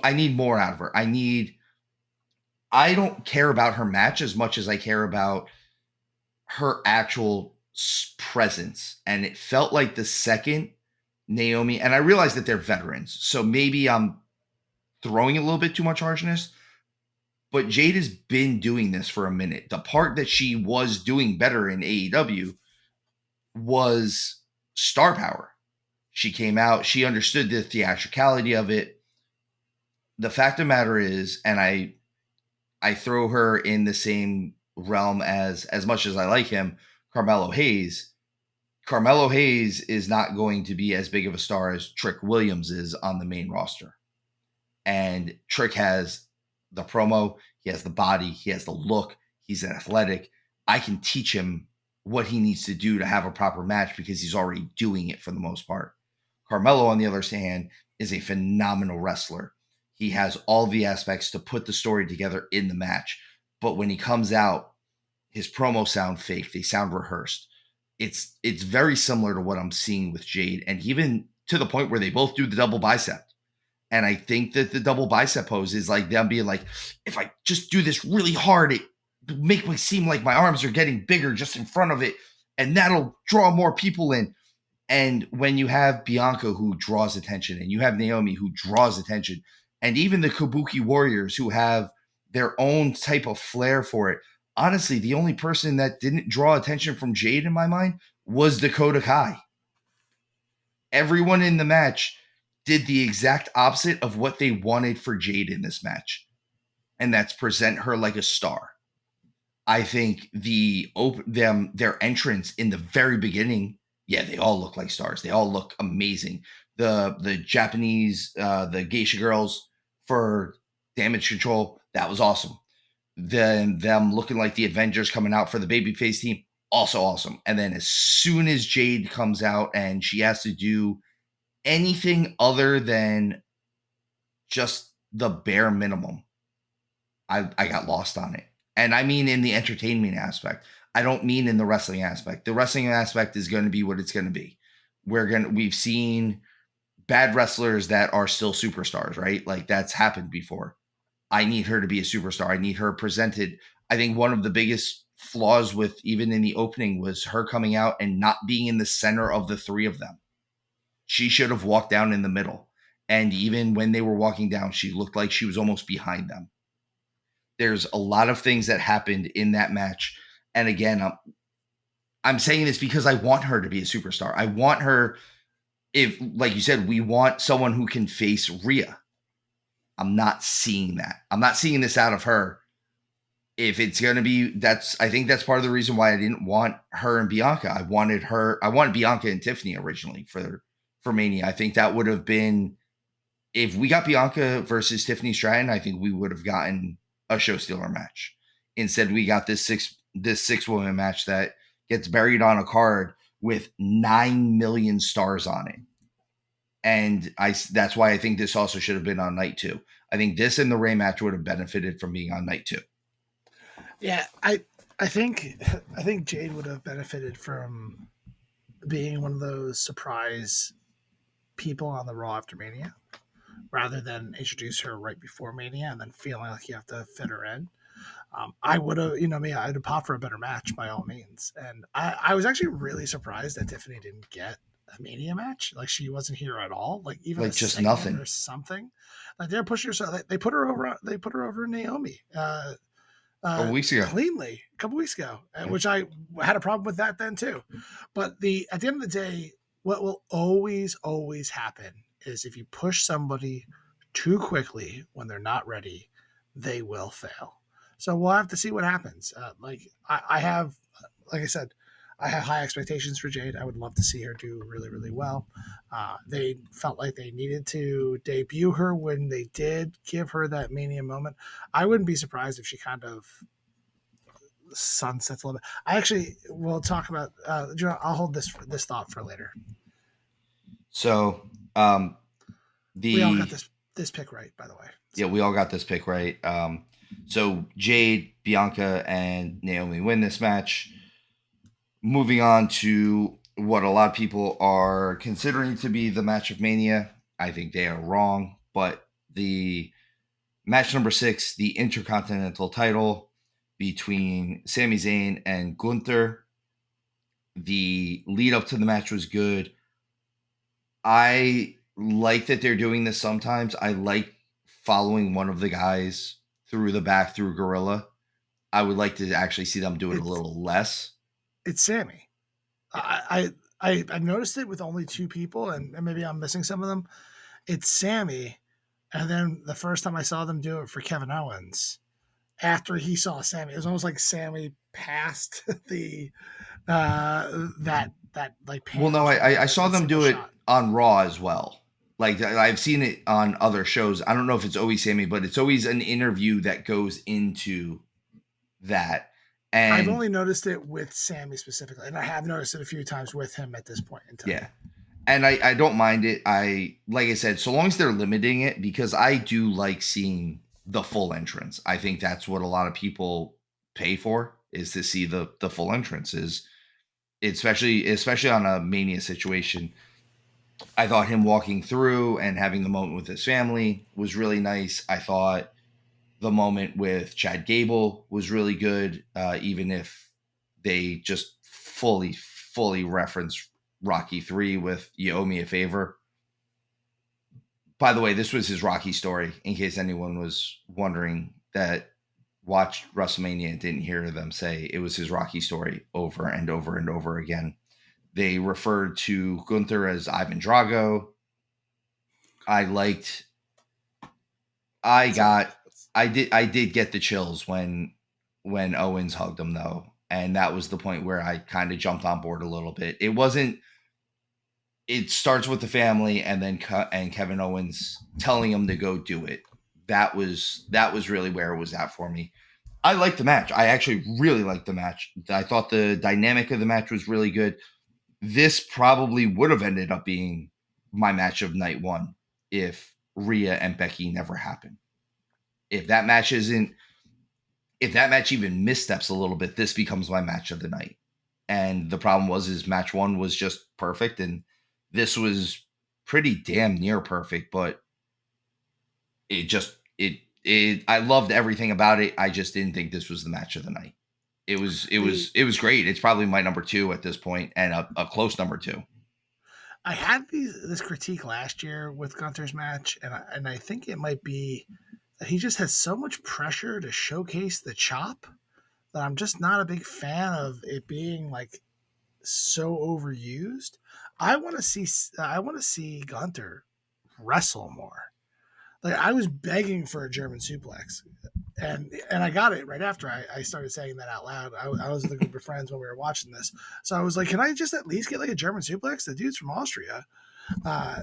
I need more out of her. I don't care about her match as much as I care about her actual presence. And it felt like the second Naomi, and I realize that they're veterans, so maybe I'm throwing a little bit too much harshness, but Jade has been doing this for a minute. The part that she was doing better in AEW was star power. She came out, she understood the theatricality of it. The fact of the matter is, and I throw her in the same realm as much as I like him, Carmelo Hayes. Carmelo Hayes is not going to be as big of a star as Trick Williams is on the main roster. And Trick has the promo, he has the body, he has the look, he's athletic. I can teach him what he needs to do to have a proper match because he's already doing it for the most part. Carmelo, on the other hand, is a phenomenal wrestler. He has all the aspects to put the story together in the match. But when he comes out, his promos sound fake. They sound rehearsed. It's very similar to what I'm seeing with Jade, and even to the point where they both do the double bicep. And I think that the double bicep pose is like them being like, if I just do this really hard, it make me seem like my arms are getting bigger just in front of it, and that'll draw more people in. And when you have Bianca who draws attention, and you have Naomi who draws attention, and even the Kabuki Warriors who have their own type of flair for it. Honestly, the only person that didn't draw attention from Jade in my mind was Dakota Kai. Everyone in the match did the exact opposite of what they wanted for Jade in this match. And that's present her like a star. I think their entrance in the very beginning, yeah, they all look like stars. They all look amazing. The Japanese, the geisha girls for Damage Control, that was awesome. Then them looking like the Avengers coming out for the babyface team, also awesome. And then as soon as Jade comes out and she has to do anything other than just the bare minimum, I got lost on it. And I mean in the entertainment aspect. I don't mean in the wrestling aspect. The wrestling aspect is going to be what it's going to be. We've seen bad wrestlers that are still superstars, right? Like that's happened before. I need her to be a superstar. I need her presented. I think one of the biggest flaws with even in the opening was her coming out and not being in the center of the three of them. She should have walked down in the middle. And even when they were walking down, she looked like she was almost behind them. There's a lot of things that happened in that match. And again, I'm saying this because I want her to be a superstar. I want her, if, like you said, we want someone who can face Rhea. I'm not seeing that. I'm not seeing this out of her. If it's going to be, I think that's part of the reason why I didn't want her and Bianca. I wanted Bianca and Tiffany originally for Mania. I think that would have been, if we got Bianca versus Tiffany Stratton, I think we would have gotten a show stealer match. Instead, we got this this 6-woman match that gets buried on a card with 9 million stars on it. And that's why I think this also should have been on night 2. I think this and the Ray match would have benefited from being on night 2. Yeah, I think Jade would have benefited from being one of those surprise people on the Raw after Mania, rather than introduce her right before Mania and then feeling like you have to fit her in. I would have, I'd have popped for a better match by all means. And I was actually really surprised that Tiffany didn't get a Mania match. Like, she wasn't here at all. Like, even Like, a just segment nothing. or something. Like, they're pushing her. So they put her over. They put her over Naomi. A couple weeks ago. Cleanly, a couple weeks ago, which I had a problem with that then too. But at the end of the day, what will always happen is if you push somebody too quickly when they're not ready, they will fail. So we'll have to see what happens. I have, like I said, I have high expectations for Jade. I would love to see her do really, really well. They felt like they needed to debut her when they did give her that Mania moment. I wouldn't be surprised if she kind of sunsets a little bit. I actually will talk about. I'll hold this thought for later. So, we all got this pick right, by the way. So. Yeah, we all got this pick right. So Jade, Bianca, and Naomi win this match. Moving on to what a lot of people are considering to be the match of Mania. I think they are wrong, but the match number 6, the Intercontinental title between Sami Zayn and Gunther. The lead up to the match was good. I like that they're doing this sometimes. I like following one of the guys through the back through Gorilla. I would like to actually see them do it a little less. It's Sammy. Yeah. I noticed it with only 2 people, and maybe I'm missing some of them. It's Sammy, and then the first time I saw them do it for Kevin Owens, after he saw Sammy, it was almost like Sammy passed the that like. Well, no, I saw them do it on Raw as well. Like, I've seen it on other shows. I don't know if it's always Sammy, but it's always an interview that goes into that. And I've only noticed it with Sammy specifically, and I have noticed it a few times with him at this point in time. Yeah. And I don't mind it. Like I said, so long as they're limiting it, because I do like seeing the full entrance. I think that's what a lot of people pay for, is to see the full entrances, especially on a Mania situation. I thought him walking through and having the moment with his family was really nice. I thought the moment with Chad Gable was really good, even if they just fully reference Rocky 3 with "You Owe Me a Favor." By the way, this was his Rocky story, in case anyone was wondering that watched WrestleMania and didn't hear them say it was his Rocky story over and over and over again. They referred to Gunther as Ivan Drago. I did get the chills when Owens hugged him, though. And that was the point where I kind of jumped on board a little bit. It starts with the family, and then Kevin Owens telling him to go do it. That was really where it was at for me. I liked the match. I actually really liked the match. I thought the dynamic of the match was really good. This probably would have ended up being my match of night 1 if Rhea and Becky never happened. If that match even missteps a little bit, this becomes my match of the night. And the problem is match 1 was just perfect, and this was pretty damn near perfect, but I loved everything about it. I just didn't think this was the match of the night. It was great. It's probably my number 2 at this point, and a close number 2. I had this critique last year with Gunther's match, and I think it might be that he just has so much pressure to showcase the chop that I'm just not a big fan of it being like so overused. I want to see Gunther wrestle more. Like, I was begging for a German suplex, and I got it right after I started saying that out loud. I was with a group of friends when we were watching this, so I was like, "Can I just at least get like a German suplex?" The dude's from Austria,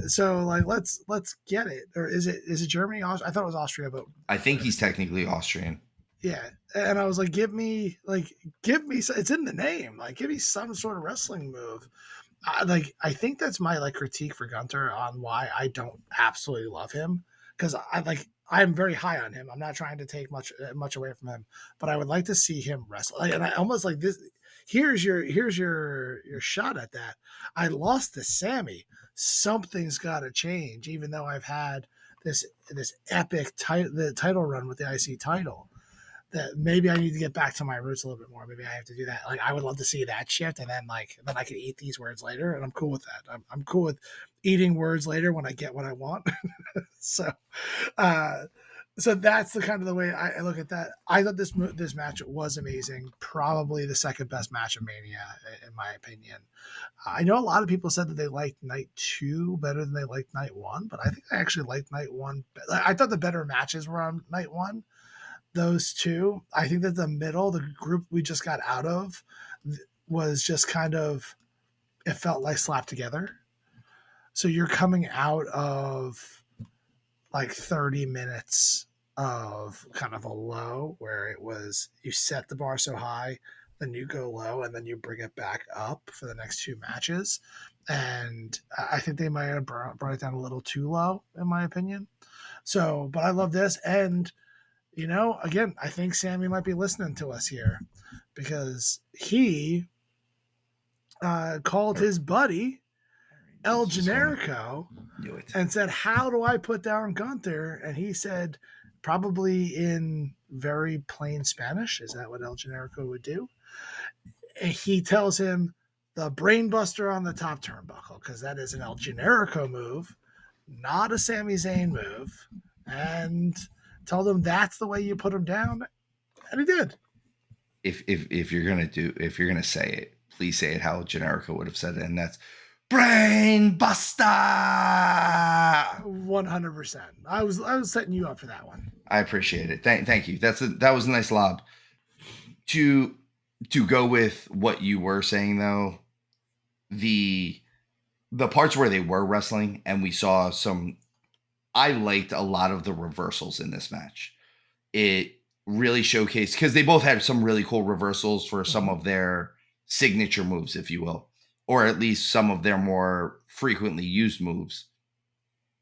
so like let's get it. Or is it Germany? I thought it was Austria, but I think he's technically Austrian. Yeah, and I was like, give me. It's in the name. Like, give me some sort of wrestling move. I think that's my like critique for Gunter on why I don't absolutely love him, because I'm very high on him. I'm not trying to take much away from him, but I would like to see him wrestle. Like, and I almost like this. Here's your shot at that. I lost to Sammy. Something's got to change, even though I've had this epic the title run with the IC title. That maybe I need to get back to my roots a little bit more. Maybe I have to do that. Like, I would love to see that shift, and then I can eat these words later, and I'm cool with that. I'm cool with eating words later when I get what I want. so, uh, so that's the kind of the way I look at that. I thought this match was amazing. Probably the second best match of Mania, in my opinion. I know a lot of people said that they liked night two better than they liked night one, but I think I actually liked night one. I thought the better matches were on night one, those two. I think that the middle, the group we just got out of, was just kind of, it felt like slapped together. So you're coming out of like 30 minutes of kind of a low where it was you set the bar so high, then you go low, and then you bring it back up for the next two matches. And I think they might have brought it down a little too low, in my opinion. So, but I love this. And again, I think Sammy might be listening to us here, because he called his buddy El Generico and said, "How do I put down Gunther?" And he said, probably in very plain Spanish. Is that what El Generico would do? And he tells him, the brainbuster on the top turnbuckle, because that is an El Generico move, not a Sami Zayn move. And told him that's the way you put him down, and he did. If you're gonna say it, please say it how Generico would have said it, and that's brain buster. 100%. I was setting you up for that one. I appreciate it. Thank you. That was a nice lob. To go with what you were saying though, the parts where they were wrestling and we saw some, I liked a lot of the reversals in this match. It really showcased, because they both had some really cool reversals for some of their signature moves, if you will, or at least some of their more frequently used moves.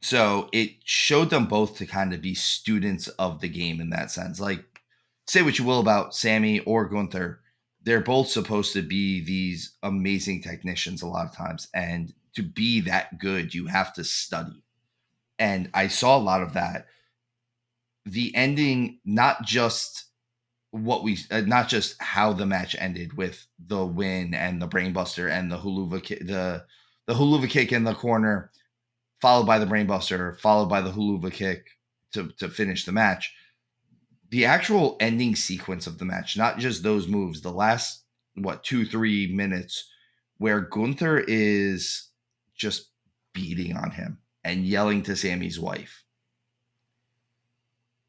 So it showed them both to kind of be students of the game in that sense. Like, say what you will about Sammy or Gunther, they're both supposed to be these amazing technicians a lot of times. And to be that good, you have to study. And I saw a lot of that. The ending, not just not just how the match ended with the win and the brainbuster and the huluva kick in the corner, followed by the brainbuster, followed by the huluva kick to finish the match. The actual ending sequence of the match, not just those moves, the last 2-3 minutes where Gunther is just beating on him and yelling to Sammy's wife.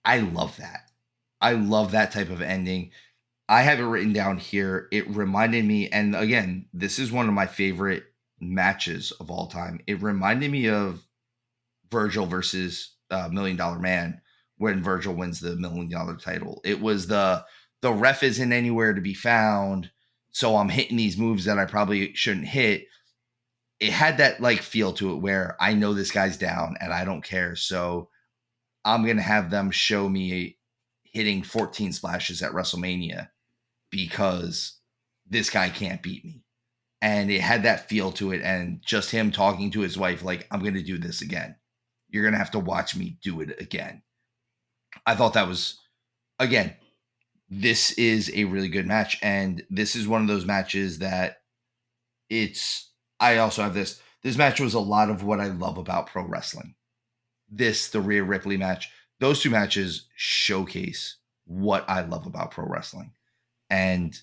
I love that. I love that type of ending. I have it written down here. It reminded me, and again, this is one of my favorite matches of all time. It reminded me of Virgil versus $1 Million Man, when Virgil wins the $1 Million title. It was the ref isn't anywhere to be found, so I'm hitting these moves that I probably shouldn't hit. It had that like feel to it where I know this guy's down and I don't care, so I'm going to have them show me hitting 14 splashes at WrestleMania because this guy can't beat me. And it had that feel to it, and just him talking to his wife like, I'm going to do this again. You're going to have to watch me do it again. I thought that was, again, this is a really good match. And this is one of those matches that I also have this match was a lot of what I love about pro wrestling. The Rhea Ripley match, those two matches showcase what I love about pro wrestling. And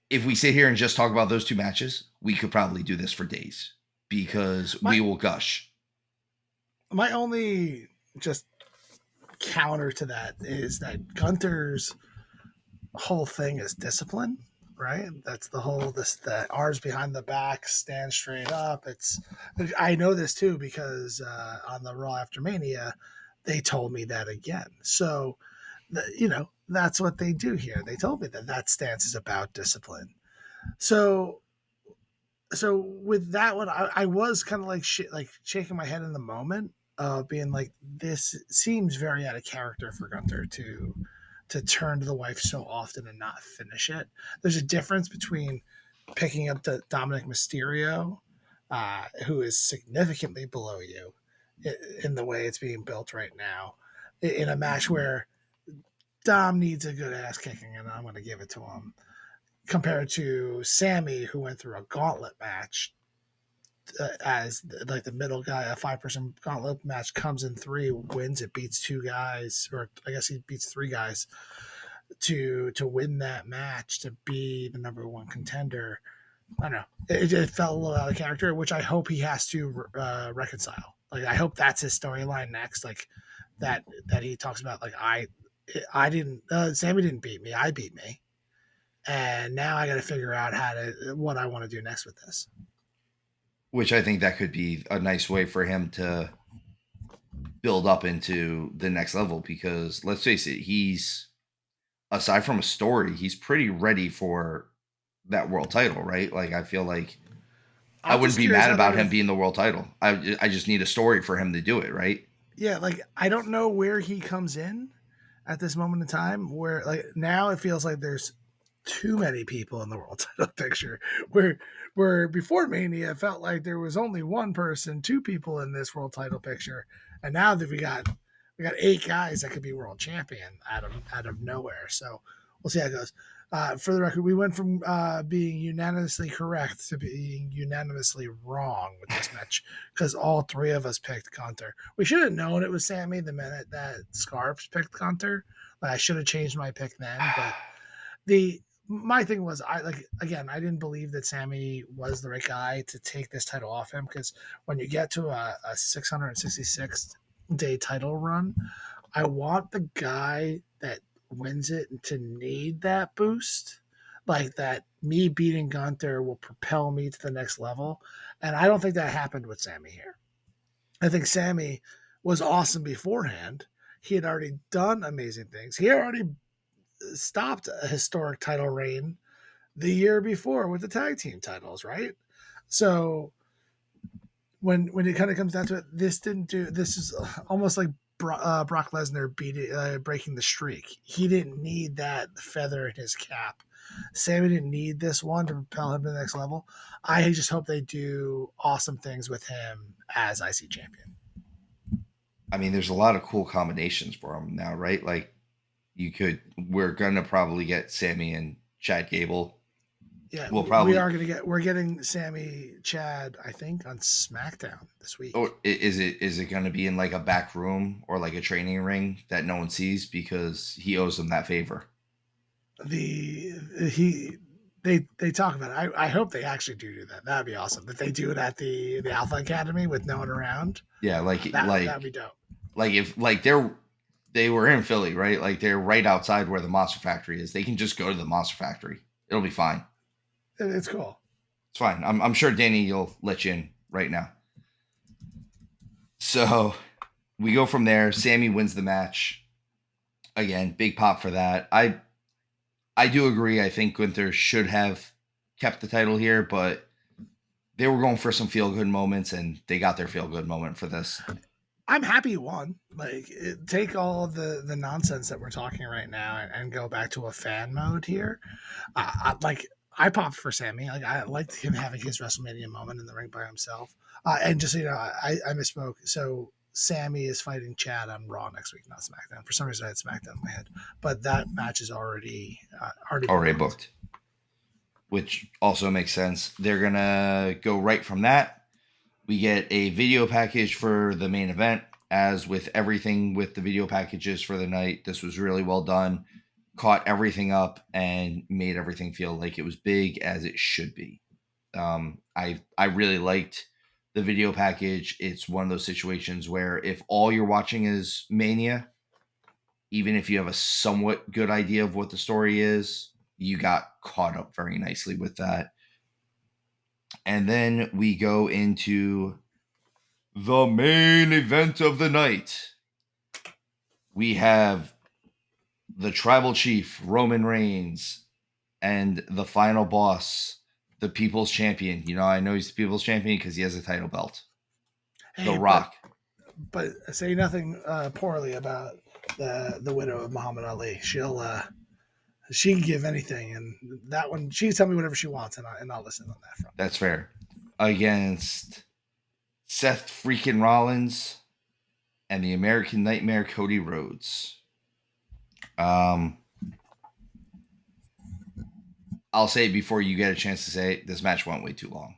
if we sit here and just talk about those two matches, we could probably do this for days because we will gush. My only just counter to that is that Gunther's whole thing is discipline, right? That's the whole the R's behind the back, stand straight up. I know this too because on the Raw after Mania, they told me that again. So that's what they do here. They told me that stance is about discipline. So with that one, I was kind of like like shaking my head in the moment of being like, this seems very out of character for Gunter to turn to the wife so often and not finish it. There's a difference between picking up the Dominic Mysterio, who is significantly below you in the way it's being built right now, in a match where Dom needs a good ass kicking, and I'm going to give it to him, compared to Sammy, who went through a gauntlet match as like the middle guy. A 5-person gauntlet match, comes in three, wins it, beats two guys, or I guess he beats three guys to win that match to be the number one contender. I don't know. It felt a little out of character, which I hope he has to reconcile. Like, I hope that's his storyline next. Like that he talks about, like, I didn't Sammy didn't beat me, I beat me, and now I got to figure out what I want to do next with this. Which I think that could be a nice way for him to build up into the next level, because let's face it, he's, aside from a story, he's pretty ready for that world title, right? Like, I feel like I I'm wouldn't just be curious mad how about they're him gonna. being the world title. I just need a story for him to do it, right? Yeah, like, I don't know where he comes in at this moment in time. Where, like, now it feels like there's too many people in the world title picture. Where before Mania it felt like there was only one person, two people in this world title picture, and now that we got 8 guys that could be world champion out of nowhere. So we'll see how it goes. For the record, we went from being unanimously correct to being unanimously wrong with this match, because all three of us picked Gunter. We should have known it was Sammy the minute that Scarps picked Gunter. Like, I should have changed my pick then, but the my thing was, I like, again, I didn't believe that Sammy was the right guy to take this title off him, because when you get to a 666-day title run, I want the guy that wins it to need that boost. Like, that me beating Gunther will propel me to the next level. And I don't think that happened with Sammy here. I think Sammy was awesome beforehand. He had already done amazing things. He had already stopped a historic title reign the year before with the tag team titles, right? So when it kind of comes down to it, this didn't do. This is almost like Brock Lesnar breaking the streak. He didn't need that feather in his cap. Sammy didn't need this one to propel him to the next level. I just hope they do awesome things with him as IC champion. I mean, there's a lot of cool combinations for him now, right? Like, we're gonna probably get Sammy and Chad Gable. Yeah, We'll we probably, are we're getting Sammy Chad, I think, on SmackDown this or week. is it going to be in like a back room or like a training ring that no one sees, because he owes them that favor? The he they talk about it. I hope they actually do that. That'd be awesome. If they do it at the Alpha Academy with no one around, Yeah, like that'd be dope. if like they were in Philly, right? Like, they're right outside where the Monster Factory is. They can just go to the Monster Factory. It'll be fine. It's cool. It's fine. I'm sure Danny will let you in right now. So we go from there. Sammy wins the match. Again, big pop for that. I do agree. I think Gunther should have kept the title here, but they were going for some feel good moments, and they got their feel good moment for this. I'm happy he won. Like, take all of the nonsense that we're talking right now and go back to a fan mode here. Like, I popped for Sammy. Like, I liked him having his WrestleMania moment in the ring by himself. And just so you know, I misspoke. So Sammy is fighting Chad on Raw next week, not SmackDown. For some reason, I had SmackDown in my head, but that match is already been Already booked. booked, which also makes sense. They're gonna go right from that. We get a video package for the main event. As with everything with the video packages for the night, this was really well done. Caught everything up and made everything feel like it was big, as it should be. I really liked the video package. It's one of those situations where if all you're watching is Mania, even if you have a somewhat good idea of what the story is, you got caught up very nicely with that. And then we go into the main event of the night. We have the tribal chief, Roman Reigns, and the final boss, the people's champion. You know, I know he's the people's champion because he has a title belt. The Hey, Rock. but say nothing poorly about the widow of Muhammad Ali. She can give anything, and that one she can tell me whatever she wants, and I'll listen on that front. That's fair. Against Seth freaking Rollins and the American Nightmare Cody Rhodes. Um, I'll say it before you get a chance to say it, this match went way too long.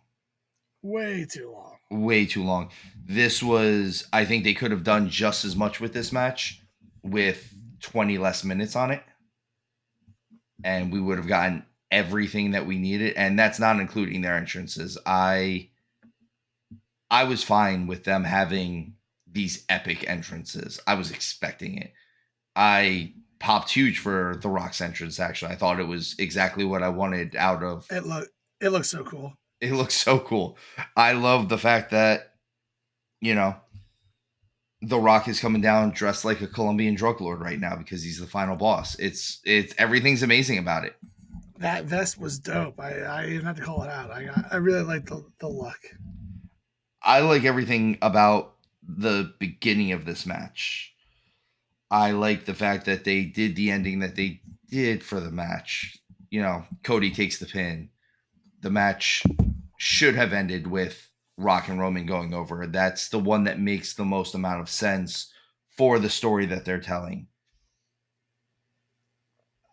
Way too long. Way too long. This was, I think they could have done just as much with this match with 20 less minutes on it. And we would have gotten everything that we needed. And that's not including their entrances. I was fine with them having these epic entrances. I was expecting it. I popped huge for The Rock's entrance, actually. I thought it was exactly what I wanted out of it looks so cool. It looks so cool. I love the fact that, you know, The Rock is coming down dressed like a Colombian drug lord right now because he's the final boss. It's everything's amazing about it. That vest was dope. I even had to call it out. I really like the look. I like everything about the beginning of this match. I like the fact that they did the ending that they did for the match. You know, Cody takes the pin. The match should have ended with Rock and Roman going over. That's the one that makes the most amount of sense for the story that they're telling.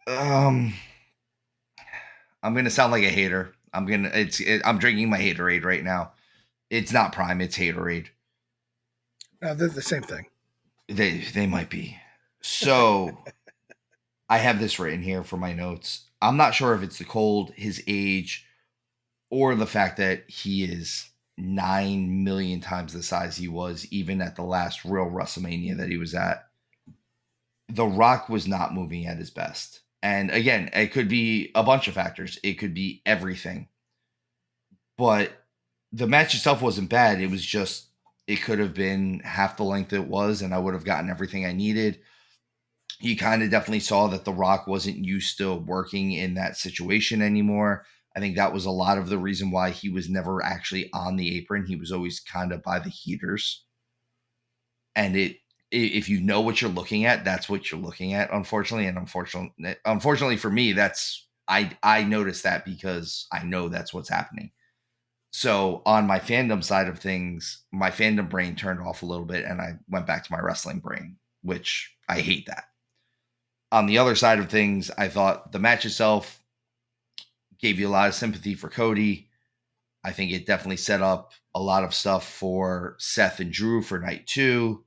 I'm gonna sound like a hater. I'm drinking my haterade right now. It's not Prime, it's haterade. They're the same thing. They might be. So I have this written here for my notes. I'm not sure if it's the cold, his age, or the fact that he is 9 million times the size he was even at the last real WrestleMania that he was at. The Rock was not moving at his best. And again, it could be a bunch of factors. It could be everything. But the match itself wasn't bad. It was just, it could have been half the length it was, and I would have gotten everything I needed. You kind of definitely saw that The Rock wasn't used to working in that situation anymore. I think that was a lot of the reason why he was never actually on the apron. He was always kind of by the heaters. And if you know what you're looking at, that's what you're looking at, unfortunately. And unfortunately for me, I noticed that because I know that's what's happening. So on my fandom side of things, my fandom brain turned off a little bit and I went back to my wrestling brain, which I hate that. On the other side of things, I thought the match itself gave you a lot of sympathy for Cody. I think it definitely set up a lot of stuff for Seth and Drew for night 2.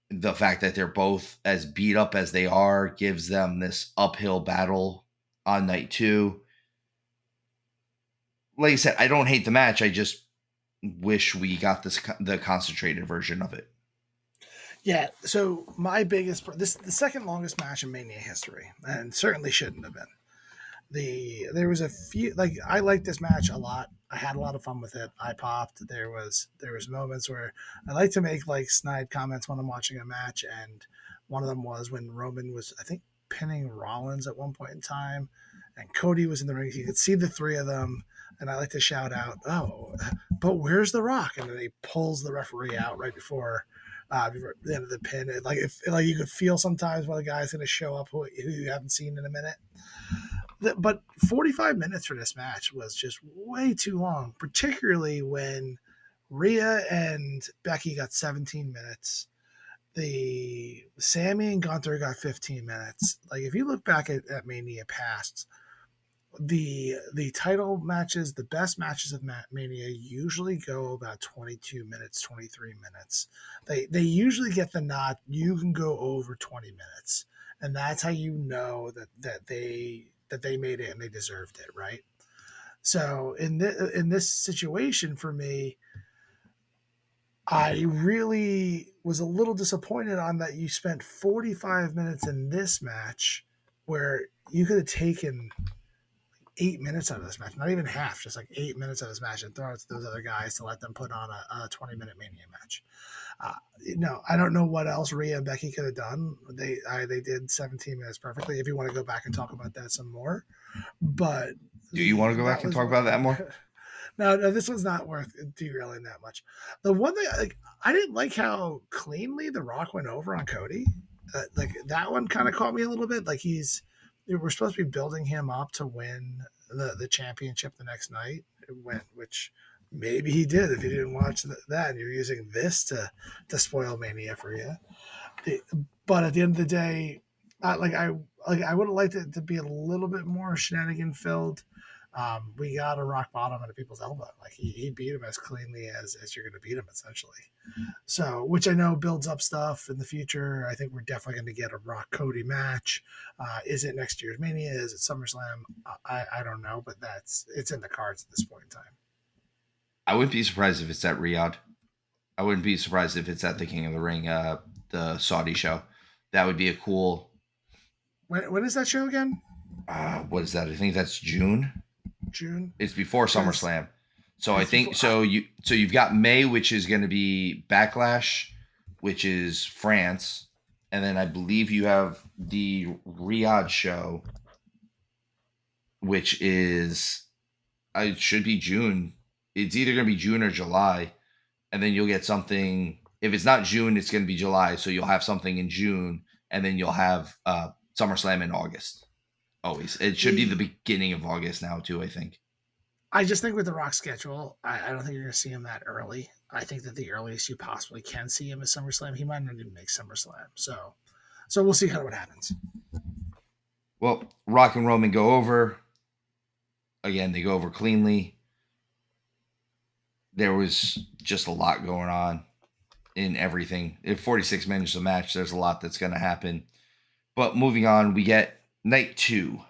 The fact that they're both as beat up as they are gives them this uphill battle on night 2. Like I said, I don't hate the match. I just wish we got the concentrated version of it. Yeah. So my biggest the second longest match in Mania history, and certainly shouldn't have been. There was a few, like, I liked this match a lot. I had a lot of fun with it. I popped. There was moments where I like to make like snide comments when I'm watching a match, and one of them was when Roman was, I think, pinning Rollins at one point in time, and Cody was in the ring. You could see the three of them, and I like to shout out, "Oh, but where's The Rock?" And then he pulls the referee out right before the end of the pin. Like you could feel sometimes when the guy's going to show up who you haven't seen in a minute. But 45 minutes for this match was just way too long, particularly when Rhea and Becky got 17 minutes. The Sammy and Gunther got 15 minutes. Like, if you look back at Mania past, the title matches, the best matches of Mania usually go about 22 minutes, 23 minutes. They usually get the nod. You can go over 20 minutes, and that's how you know that they made it and they deserved it, right? So in this situation for me, I really was a little disappointed on that you spent 45 minutes in this match where you could have taken 8 minutes out of this match, not even half, just like 8 minutes of this match, and throw it to those other guys to let them put on a 20-minute Mania match. I don't know what else Rhea and Becky could have done. They did 17 minutes perfectly. If you want to go back and talk about that some more, but Do you want to go back and talk about that more? No, this one's not worth derailing that much. The one thing, like, I didn't like how cleanly The Rock went over on Cody. Like that one kind of caught me a little bit. Like we're supposed to be building him up to win the championship the next night. Which maybe he did if you didn't watch that and you're using this to spoil Mania for you. But at the end of the day, I would have liked it to be a little bit more shenanigan filled. We got a rock bottom at a people's elbow. Like he beat him as cleanly as you're going to beat him, essentially. So, which I know builds up stuff in the future. I think we're definitely going to get a Rock Cody match. Is it next year's Mania? Is it SummerSlam? I don't know, but it's in the cards at this point in time. I wouldn't be surprised if it's at Riyadh. I wouldn't be surprised if it's at the King of the Ring, the Saudi show. That would be a cool. When is that show again? What is that? I think that's June. June. It's before SummerSlam. So I think so. You've got May, which is going to be Backlash, which is France, and then I believe you have the Riyadh show, which is it should be June. It's either going to be June or July, and then you'll get something. If it's not June, it's going to be July. So you'll have something in June, and then you'll have SummerSlam in August. Always, it should be the beginning of August now too. I think. I just think with the Rock schedule, I don't think you're going to see him that early. I think that the earliest you possibly can see him is SummerSlam. He might not even make SummerSlam. So we'll see kind of what happens. Well, Rock and Roman go over. Again, they go over cleanly. There was just a lot going on in everything. If 46 minutes a match, there's a lot that's going to happen. But moving on, we get night 2.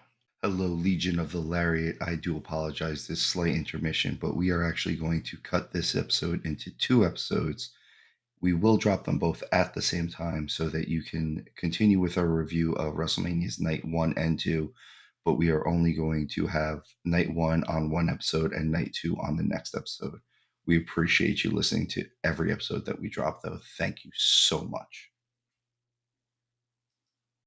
Hello, Legion of the Lariat. I do apologize this slight intermission, but we are actually going to cut this episode into 2 episodes. We will drop them both at the same time so that you can continue with our review of WrestleMania's Night 1 and 2, but we are only going to have Night 1 on one episode and Night 2 on the next episode. We appreciate you listening to every episode that we drop, though. Thank you so much.